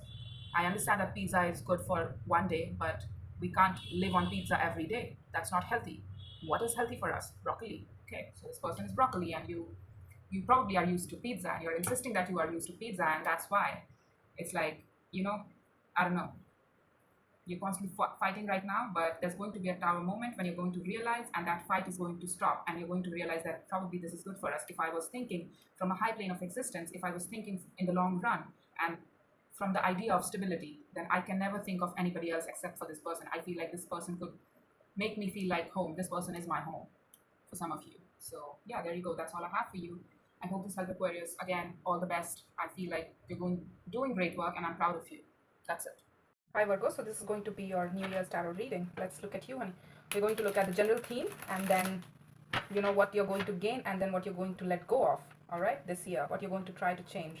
Speaker 1: I understand that pizza is good for one day, but we can't live on pizza every day. That's not healthy. What is healthy for us? Broccoli. Okay, so this person is broccoli, and you probably are used to pizza, and you're insisting that you are used to pizza, and that's why it's like, I don't know, you're constantly fighting right now, but there's going to be a tower moment when you're going to realize, and that fight is going to stop, and you're going to realize that probably this is good for us. If I was thinking from a high plane of existence, if I was thinking in the long run, and from the idea of stability, then I can never think of anybody else except for this person. I feel like this person could make me feel like home. This person is my home for some of you. So yeah, there you go. That's all I have for you. I hope this helped, Aquarius. Again, all the best. I feel like you're doing great work, and I'm proud of you. That's it. Hi Virgo, so this is going to be your New Year's tarot reading. Let's look at you, and we're going to look at the general theme, and then what you're going to gain, and then what you're going to let go of, all right, this year, what you're going to try to change.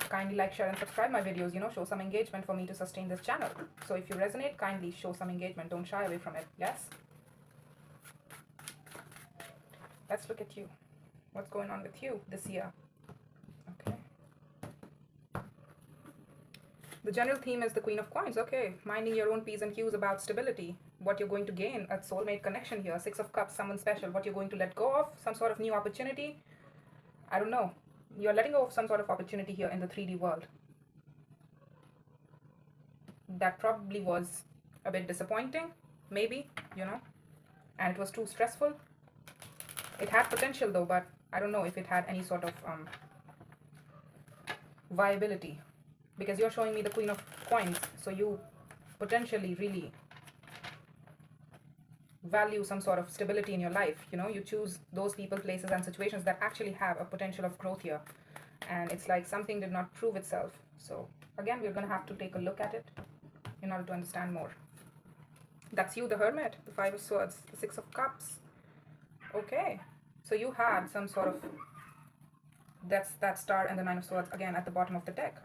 Speaker 1: Kindly like, share, and subscribe my videos, show some engagement for me to sustain this channel. So if you resonate, kindly show some engagement. Don't shy away from it. Yes? Let's look at you. What's going on with you this year? Okay. The general theme is the Queen of Coins. Okay, minding your own P's and Q's about stability. What you're going to gain, a soulmate connection here. Six of Cups, someone special. What you're going to let go of, some sort of new opportunity. I don't know. You're letting go of some sort of opportunity here in the 3D world. That probably was a bit disappointing, maybe, and it was too stressful. It had potential though, but I don't know if it had any sort of viability. Because you're showing me the Queen of Coins, so you potentially really value some sort of stability in your life. You choose those people, places, and situations that actually have a potential of growth here. And it's like something did not prove itself. So again, we're going to have to take a look at it in order to understand more. That's you, the Hermit, the Five of Swords, the Six of Cups. Okay, so you had some sort of, that's that star and the Nine of Swords again at the bottom of the deck.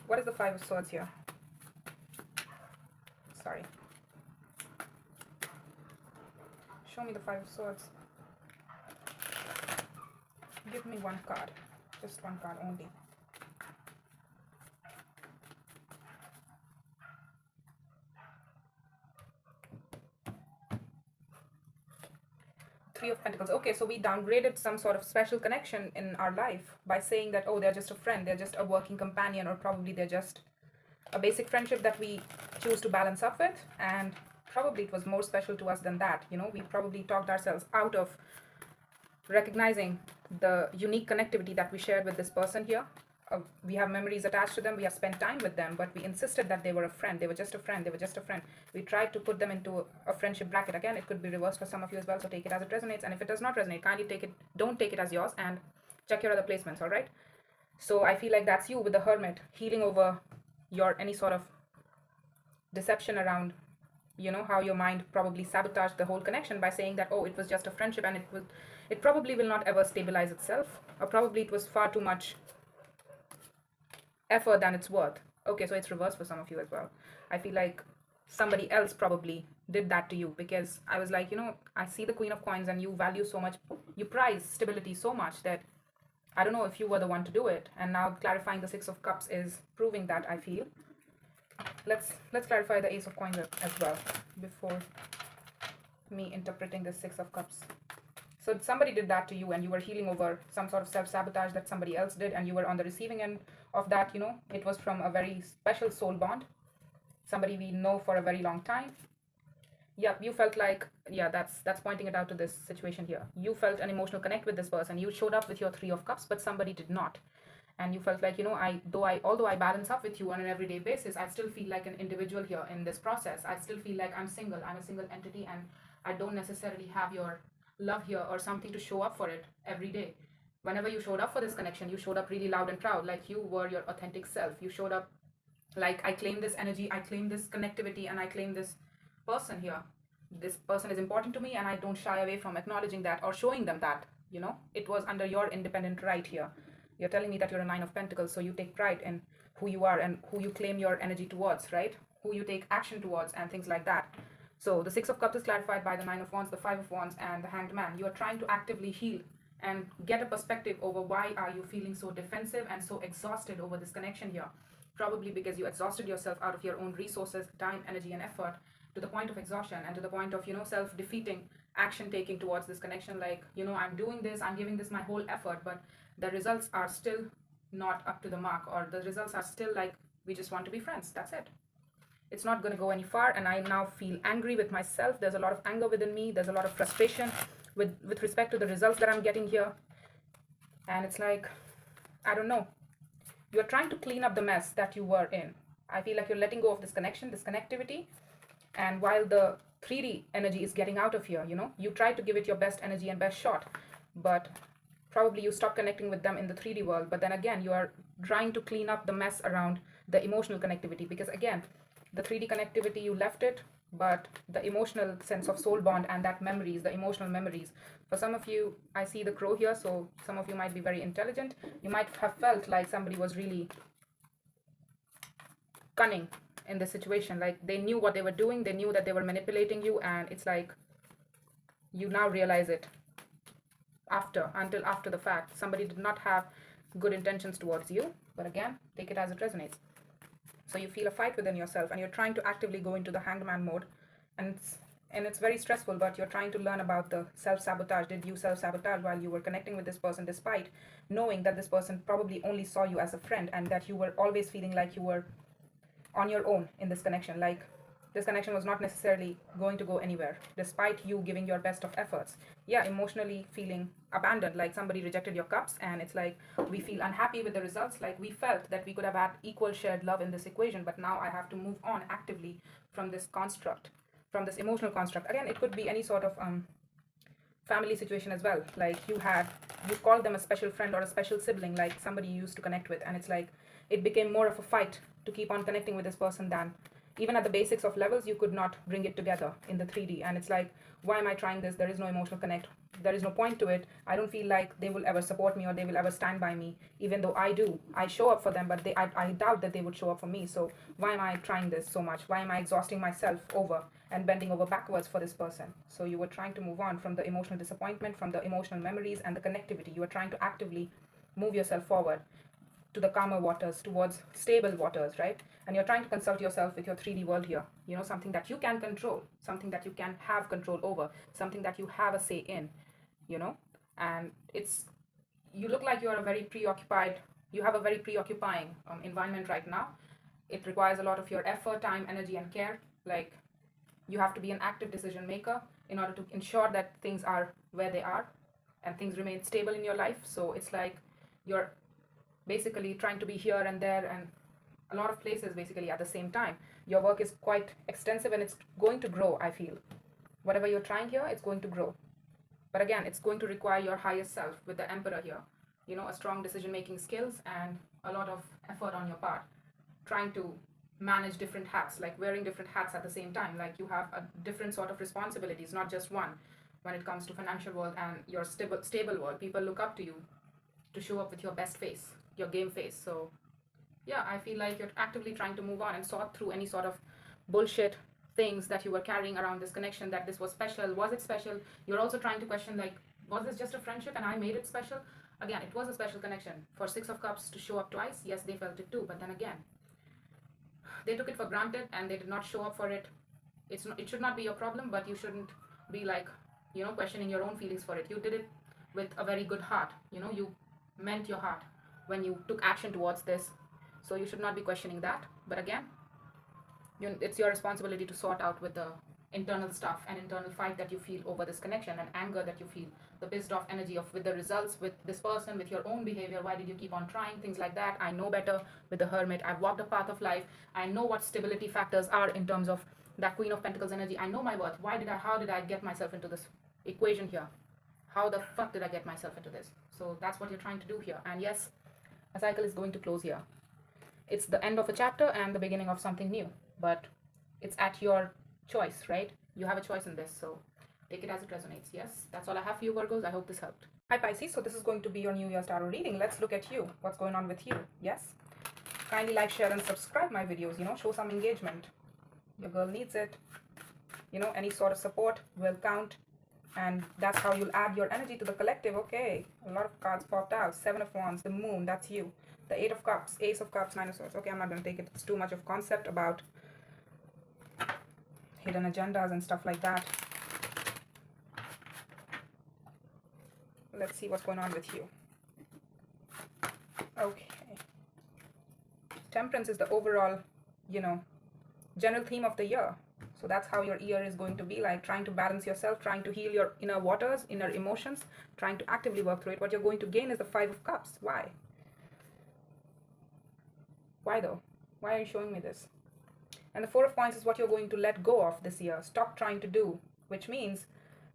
Speaker 1: What is the Five of Swords here? Sorry. Show me the Five of Swords. Give me one card. Just one card only. Three of Pentacles. Okay, so we downgraded some sort of special connection in our life by saying that, oh, they're just a friend, they're just a working companion, or probably they're just a basic friendship that we choose to balance up with. And probably it was more special to us than that. We probably talked ourselves out of recognizing the unique connectivity that we shared with this person here. We have memories attached to them. We have spent time with them, but we insisted that they were a friend. They were just a friend. They were just a friend. We tried to put them into a friendship bracket. Again, it could be reversed for some of you as well, so take it as it resonates. And if it does not resonate, kindly don't take it as yours, and check your other placements, all right? So I feel like that's you with the Hermit, healing over any sort of deception around, how your mind probably sabotaged the whole connection by saying that, oh, it was just a friendship, and it probably will not ever stabilize itself, or probably it was far too much effort than it's worth. Okay, so it's reversed for some of you as well. I feel like somebody else probably did that to you, because I was like, I see the Queen of Coins and you value so much, you prize stability so much that I don't know if you were the one to do it. And now clarifying the Six of Cups is proving that, I feel. Let's clarify the Ace of Coins as well before me interpreting the Six of Cups. So somebody did that to you and you were healing over some sort of self-sabotage that somebody else did, and you were on the receiving end of that. It was from a very special soul bond, somebody we know for a very long time. Yeah, you felt like, yeah, that's pointing it out to this situation here. You felt an emotional connect with this person. You showed up with your Three of Cups, but somebody did not. And you felt like, although I balance up with you on an everyday basis, I still feel like an individual here in this process. I still feel like I'm single. I'm a single entity, and I don't necessarily have your love here or something to show up for it every day. Whenever you showed up for this connection, you showed up really loud and proud, like you were your authentic self. You showed up like, I claim this energy, I claim this connectivity, and I claim this person here. This person is important to me, and I don't shy away from acknowledging that or showing them that. It was under your independent right here. You're telling me that you're a Nine of Pentacles, so you take pride in who you are and who you claim your energy towards, right? Who you take action towards and things like that. So the Six of Cups is clarified by the Nine of Wands, the Five of Wands, and the Hanged Man. You are trying to actively heal and get a perspective over why are you feeling so defensive and so exhausted over this connection here. Probably because you exhausted yourself out of your own resources, time, energy, and effort, to the point of exhaustion and to the point of, self-defeating action taking towards this connection. Like, I'm doing this, I'm giving this my whole effort, but the results are still not up to the mark, or the results are still like, we just want to be friends, that's it. It's not going to go any far, and I now feel angry with myself. There's a lot of anger within me. There's a lot of frustration with respect to the results that I'm getting here. And it's like, I don't know. You're trying to clean up the mess that you were in. I feel like you're letting go of this connection, this connectivity. And while the 3D energy is getting out of here, you try to give it your best energy and best shot, but probably you stop connecting with them in the 3D world. But then again, you are trying to clean up the mess around the emotional connectivity, because again, the 3D connectivity, you left it, but the emotional sense of soul bond and that memories, the emotional memories. For some of you, I see the crow here, so some of you might be very intelligent. You might have felt like somebody was really cunning in this situation, like they knew what they were doing, they knew that they were manipulating you, and it's like you now realize it until after the fact. Somebody did not have good intentions towards you, but again, take it as it resonates. So you feel a fight within yourself, and you're trying to actively go into the Hanged Man mode, and it's very stressful, but you're trying to learn about the self-sabotage. Did you self-sabotage while you were connecting with this person, despite knowing that this person probably only saw you as a friend, and that you were always feeling like you were on your own in this connection? Like, this connection was not necessarily going to go anywhere, despite you giving your best of efforts. Yeah, emotionally feeling abandoned, like somebody rejected your cups, and it's like, we feel unhappy with the results. Like, we felt that we could have had equal shared love in this equation, but now I have to move on actively from this construct, from this emotional construct. Again, it could be any sort of family situation as well. Like, you called them a special friend or a special sibling, like somebody you used to connect with, and it's like it became more of a fight to keep on connecting with this person than, even at the basics of levels, you could not bring it together in the 3D. And it's like, why am I trying this? There is no emotional connect. There is no point to it. I don't feel like they will ever support me or they will ever stand by me, even though I do. I show up for them, but I doubt that they would show up for me. So why am I trying this so much? Why am I exhausting myself over and bending over backwards for this person? So you were trying to move on from the emotional disappointment, from the emotional memories and the connectivity. You were trying to actively move yourself forward to the calmer waters, towards stable waters, right? And you're trying to consult yourself with your 3D world here, something that you can control, something that you can have control over, something that you have a say in, and you look like you have a very preoccupying environment right now. It requires a lot of your effort, time, energy, and care. Like, you have to be an active decision maker in order to ensure that things are where they are and things remain stable in your life. So it's like you're basically trying to be here and there and a lot of places basically at the same time. Your work is quite extensive and it's going to grow, I feel. Whatever you're trying here, it's going to grow. But again, it's going to require your highest self with the Emperor here. A strong decision-making skills and a lot of effort on your part. Trying to manage different hats, like wearing different hats at the same time. Like, you have a different sort of responsibilities, not just one. When it comes to financial world and your stable world, people look up to you to show up with your best face, your game face. So yeah, I feel like you're actively trying to move on and sort through any sort of bullshit things that you were carrying around this connection, that this was special. Was it special? You're also trying to question, like, was this just a friendship and I made it special? Again, it was a special connection. For Six of Cups to show up twice, yes, they felt it too, but then again, they took it for granted and they did not show up for it. It should not be your problem, but you shouldn't be like, questioning your own feelings for it. You did it with a very good heart. You meant your heart when you took action towards this. So you should not be questioning that. But again, it's your responsibility to sort out with the internal stuff and internal fight that you feel over this connection, and anger that you feel, the pissed off energy of with the results, with this person, with your own behavior. Why did you keep on trying? Things like that. I know better with the Hermit. I've walked a path of life. I know what stability factors are in terms of that Queen of Pentacles energy. I know my worth. How did I get myself into this equation here? How the fuck did I get myself into this? So that's what you're trying to do here. And yes, a cycle is going to close here. It's the end of a chapter and the beginning of something new, but it's at your choice, right? You have a choice in this, so take it as it resonates. Yes, that's all I have for you, Virgos. I hope this helped. Hi, Pisces. So this is going to be your New Year's tarot reading. Let's look at you. What's going on with you? Yes. Kindly like, share, and subscribe my videos. Show some engagement. Your girl needs it. Any sort of support will count. And that's how you'll add your energy to the collective. Okay, a lot of cards popped out. Seven of Wands, the Moon, that's you. The Eight of Cups, Ace of Cups, Nine of Swords. Okay, I'm not going to take it. It's too much of concept about hidden agendas and stuff like that. Let's see what's going on with you. Okay. Temperance is the overall, general theme of the year. So that's how your year is going to be like, trying to balance yourself, trying to heal your inner waters, inner emotions, trying to actively work through it. What you're going to gain is the Five of Cups. Why? Why though? Why are you showing me this? And the Four of Coins is what you're going to let go of this year. Stop trying to do, which means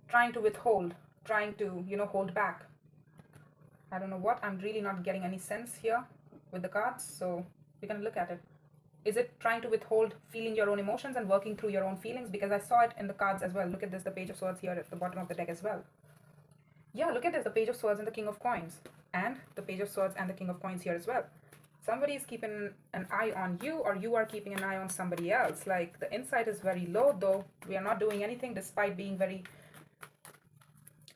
Speaker 1: trying to withhold, trying to, hold back. I don't know what. I'm really not getting any sense here with the cards. So we're going to look at it. Is it trying to withhold feeling your own emotions and working through your own feelings? Because I saw it in the cards as well. Look at this, the Page of Swords here at the bottom of the deck as well. Yeah, look at this, the Page of Swords and the King of Coins. And the Page of Swords and the King of Coins here as well. Somebody is keeping an eye on you, or you are keeping an eye on somebody else. Like, the insight is very low, though. We are not doing anything despite being very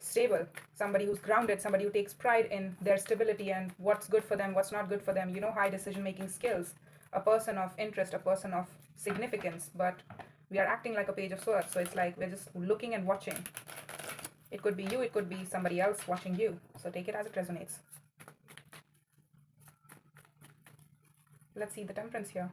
Speaker 1: stable. Somebody who's grounded, somebody who takes pride in their stability and what's good for them, what's not good for them. High decision-making skills. A person of interest, a person of significance, but we are acting like a Page of Swords. So it's like we're just looking and watching. It could be you, it could be somebody else watching you. So take it as it resonates. Let's see the Temperance here.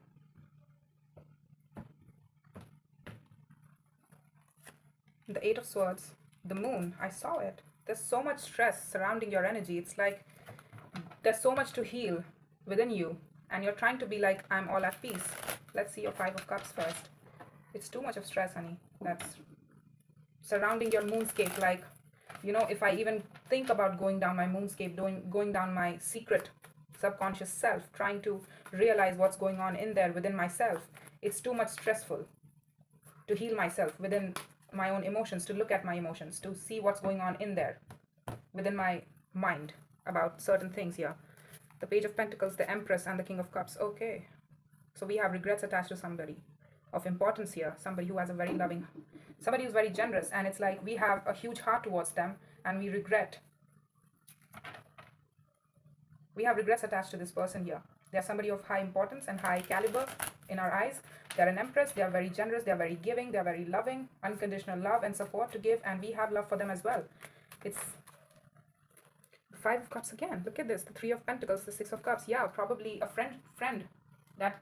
Speaker 1: The Eight of Swords, the Moon, I saw it. There's so much stress surrounding your energy. It's like there's so much to heal within you. And you're trying to be like, I'm all at peace. Let's see your Five of Cups first. It's too much of stress, honey. That's surrounding your moonscape. Like, if I even think about going down my moonscape, going down my secret subconscious self, trying to realize what's going on in there within myself, it's too much stressful to heal myself within my own emotions, to look at my emotions, to see what's going on in there within my mind about certain things here. The Page of Pentacles, the Empress, and the King of Cups. Okay. So we have regrets attached to somebody of importance here. Somebody who has a very loving, somebody who's very generous. And it's like we have a huge heart towards them and we regret. We have regrets attached to this person here. They're somebody of high importance and high caliber in our eyes. They're an Empress. They're very generous. They're very giving. They're very loving. Unconditional love and support to give. And we have love for them as well. It's Five of Cups again. Look at this. The Three of Pentacles, the Six of Cups. Yeah, probably a friend that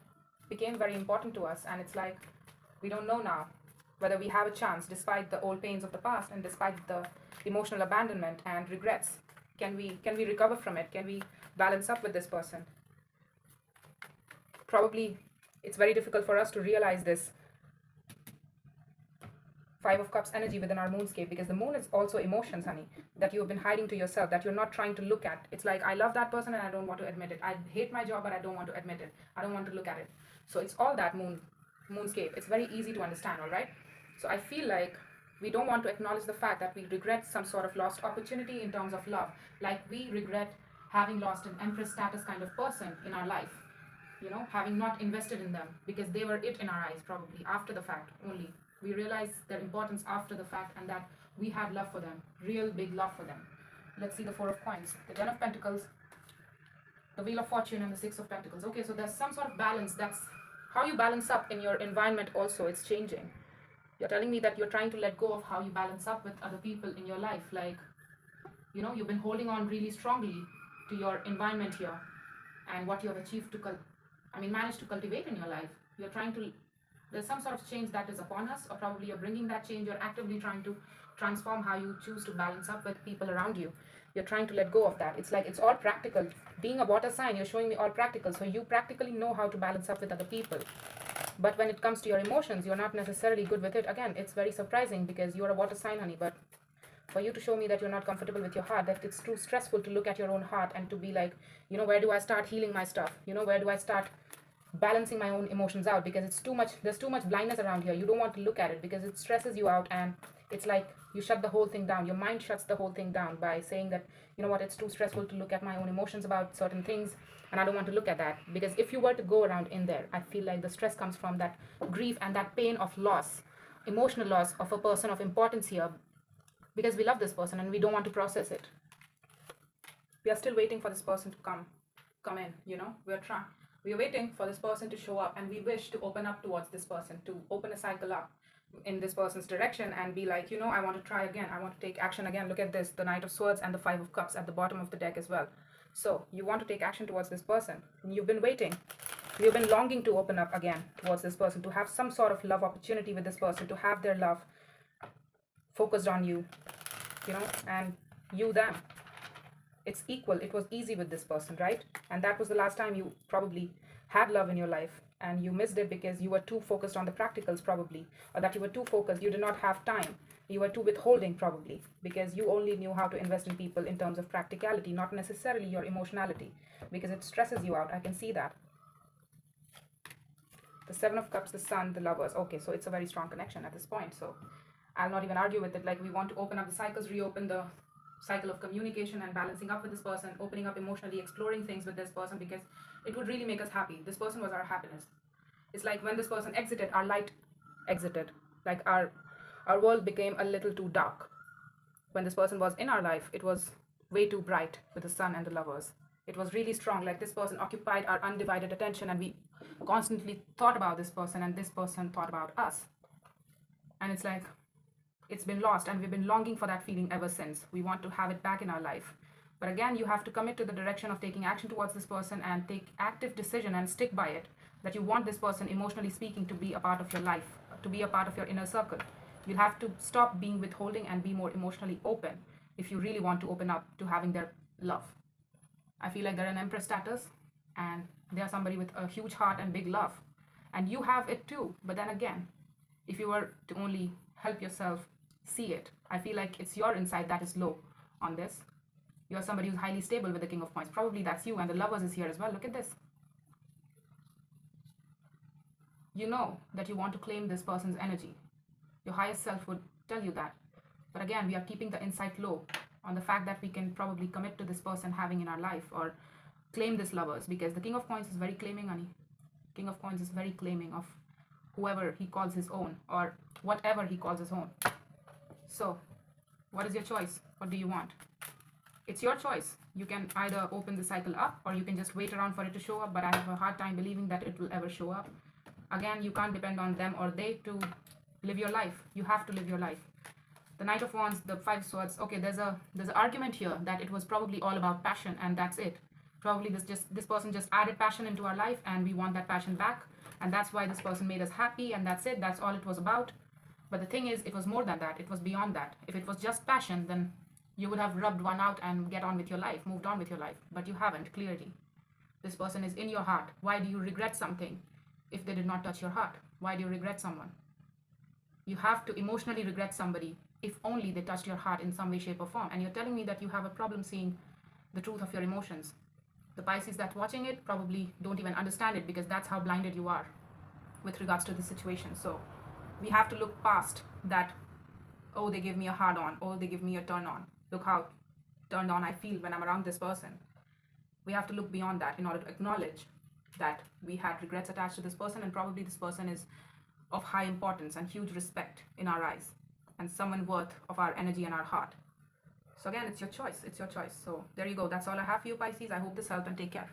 Speaker 1: became very important to us. And it's like, we don't know now whether we have a chance despite the old pains of the past and despite the emotional abandonment and regrets. Can we recover from it? Can we balance up with this person? Probably it's very difficult for us to realize this Five of Cups energy within our moonscape, because the moon is also emotions, honey, that you have been hiding to yourself, that you're not trying to look at. It's like, I love that person and I don't want to admit it. I hate my job, but I don't want to admit it. I don't want to look at it. So it's all that moonscape. It's very easy to understand, all right? So I feel like we don't want to acknowledge the fact that we regret some sort of lost opportunity in terms of love. Like we regret having lost an Empress status kind of person in our life. you know, having not invested in them, because they were it in our eyes probably after the fact only. We realized their importance after the fact, and that we had love for them, real big love for them. Let's see the Four of Coins, the Ten of Pentacles, the Wheel of Fortune, and the Six of Pentacles. Okay, so there's some sort of balance. That's how you balance up in your environment also. It's changing. You're telling me that you're trying to let go of how you balance up with other people in your life. Like, you know, you've been holding on really strongly to your environment here and what you have achieved to managed to cultivate in your life. You're trying to, there's some sort of change that is upon us, or probably you're bringing that change. You're actively trying to transform how you choose to balance up with people around you. You're trying to let go of that. It's like it's all practical. Being a water sign, you're showing me all practical, so you practically know how to balance up with other people. But when it comes to your emotions, you're not necessarily good with it. Again, it's very surprising because you're a water sign, honey, but for you to show me that you're not comfortable with your heart, that it's too stressful to look at your own heart and to be like, you know, where do I start healing my stuff? You know, where do I start balancing my own emotions out? Because it's too much, there's too much blindness around here. You don't want to look at it because it stresses you out, and it's like you shut the whole thing down. Your mind shuts the whole thing down by saying that, you know what, it's too stressful to look at my own emotions about certain things, and I don't want to look at that. Because if you were to go around in there, I feel like the stress comes from that grief and that pain of loss, emotional loss of a person of importance here, because we love this person and we don't want to process it. We are still waiting for this person to come in, you know. We are waiting for this person to show up, and we wish to open up towards this person, to open a cycle up in this person's direction and be like, you know, I want to try again, I want to take action again. Look at this, the Knight of Swords and the Five of Cups at the bottom of the deck as well. So you want to take action towards this person, and you've been waiting, you've been longing to open up again towards this person, to have some sort of love opportunity with this person, to have their love focused on you, you know, and you them. It's equal. It was easy with this person, right? And that was the last time you probably had love in your life, and you missed it because you were too focused on the practicals probably, or that you were too focused, you did not have time, you were too withholding probably, because you only knew how to invest in people in terms of practicality, not necessarily your emotionality, because it stresses you out. I can see that. The Seven of Cups, the Sun, the Lovers. Okay, so it's a very strong connection at this point, so I'll not even argue with it. Like, we want to open up the cycles, reopen the cycle of communication and balancing up with this person, opening up emotionally, exploring things with this person, because it would really make us happy. This person was our happiness. It's like when this person exited, our light exited. Like our world became a little too dark. When this person was in our life, it was way too bright with the Sun and the Lovers. It was really strong. Like, this person occupied our undivided attention, and we constantly thought about this person, and this person thought about us. And it's like, it's been lost, and we've been longing for that feeling ever since. We want to have it back in our life. But again, you have to commit to the direction of taking action towards this person and take active decision and stick by it, that you want this person, emotionally speaking, to be a part of your life, to be a part of your inner circle. You'll have to stop being withholding and be more emotionally open if you really want to open up to having their love. I feel like they're an Empress status, and they are somebody with a huge heart and big love. And you have it too. But then again, if you were to only help yourself see it, I feel like it's your insight that is low on this. You're somebody who's highly stable with the King of Coins. Probably that's you, and the Lovers is here as well. Look at this. You know that you want to claim this person's energy. Your highest self would tell you that. But again, we are keeping the insight low on the fact that we can probably commit to this person having in our life, or claim this Lovers, because the King of Coins is very claiming, honey. King of Coins is very claiming of whoever he calls his own, or whatever he calls his own. So, what is your choice? What do you want? It's your choice. You can either open the cycle up, or you can just wait around for it to show up, but I have a hard time believing that it will ever show up. Again, you can't depend on them or they to live your life. You have to live your life. The Knight of Wands, the Five of Swords. Okay, there's an argument here that it was probably all about passion, and that's it. Probably this person just added passion into our life, and we want that passion back, and that's why this person made us happy, and that's it. That's all it was about. But the thing is, it was more than that. It was beyond that. If it was just passion, then you would have rubbed one out and get on with your life, moved on with your life. But you haven't, clearly. This person is in your heart. Why do you regret something if they did not touch your heart? Why do you regret someone? You have to emotionally regret somebody if only they touched your heart in some way, shape, or form. And you're telling me that you have a problem seeing the truth of your emotions. The Pisces that's watching it probably don't even understand it, because that's how blinded you are with regards to the situation. So we have to look past that, oh, they give me a hard on, oh, they give me a turn on. Look how turned on I feel when I'm around this person. We have to look beyond that in order to acknowledge that we had regrets attached to this person, and probably this person is of high importance and huge respect in our eyes, and someone worth of our energy and our heart. So again, it's your choice. It's your choice. So there you go. That's all I have for you, Pisces. I hope this helped, and take care.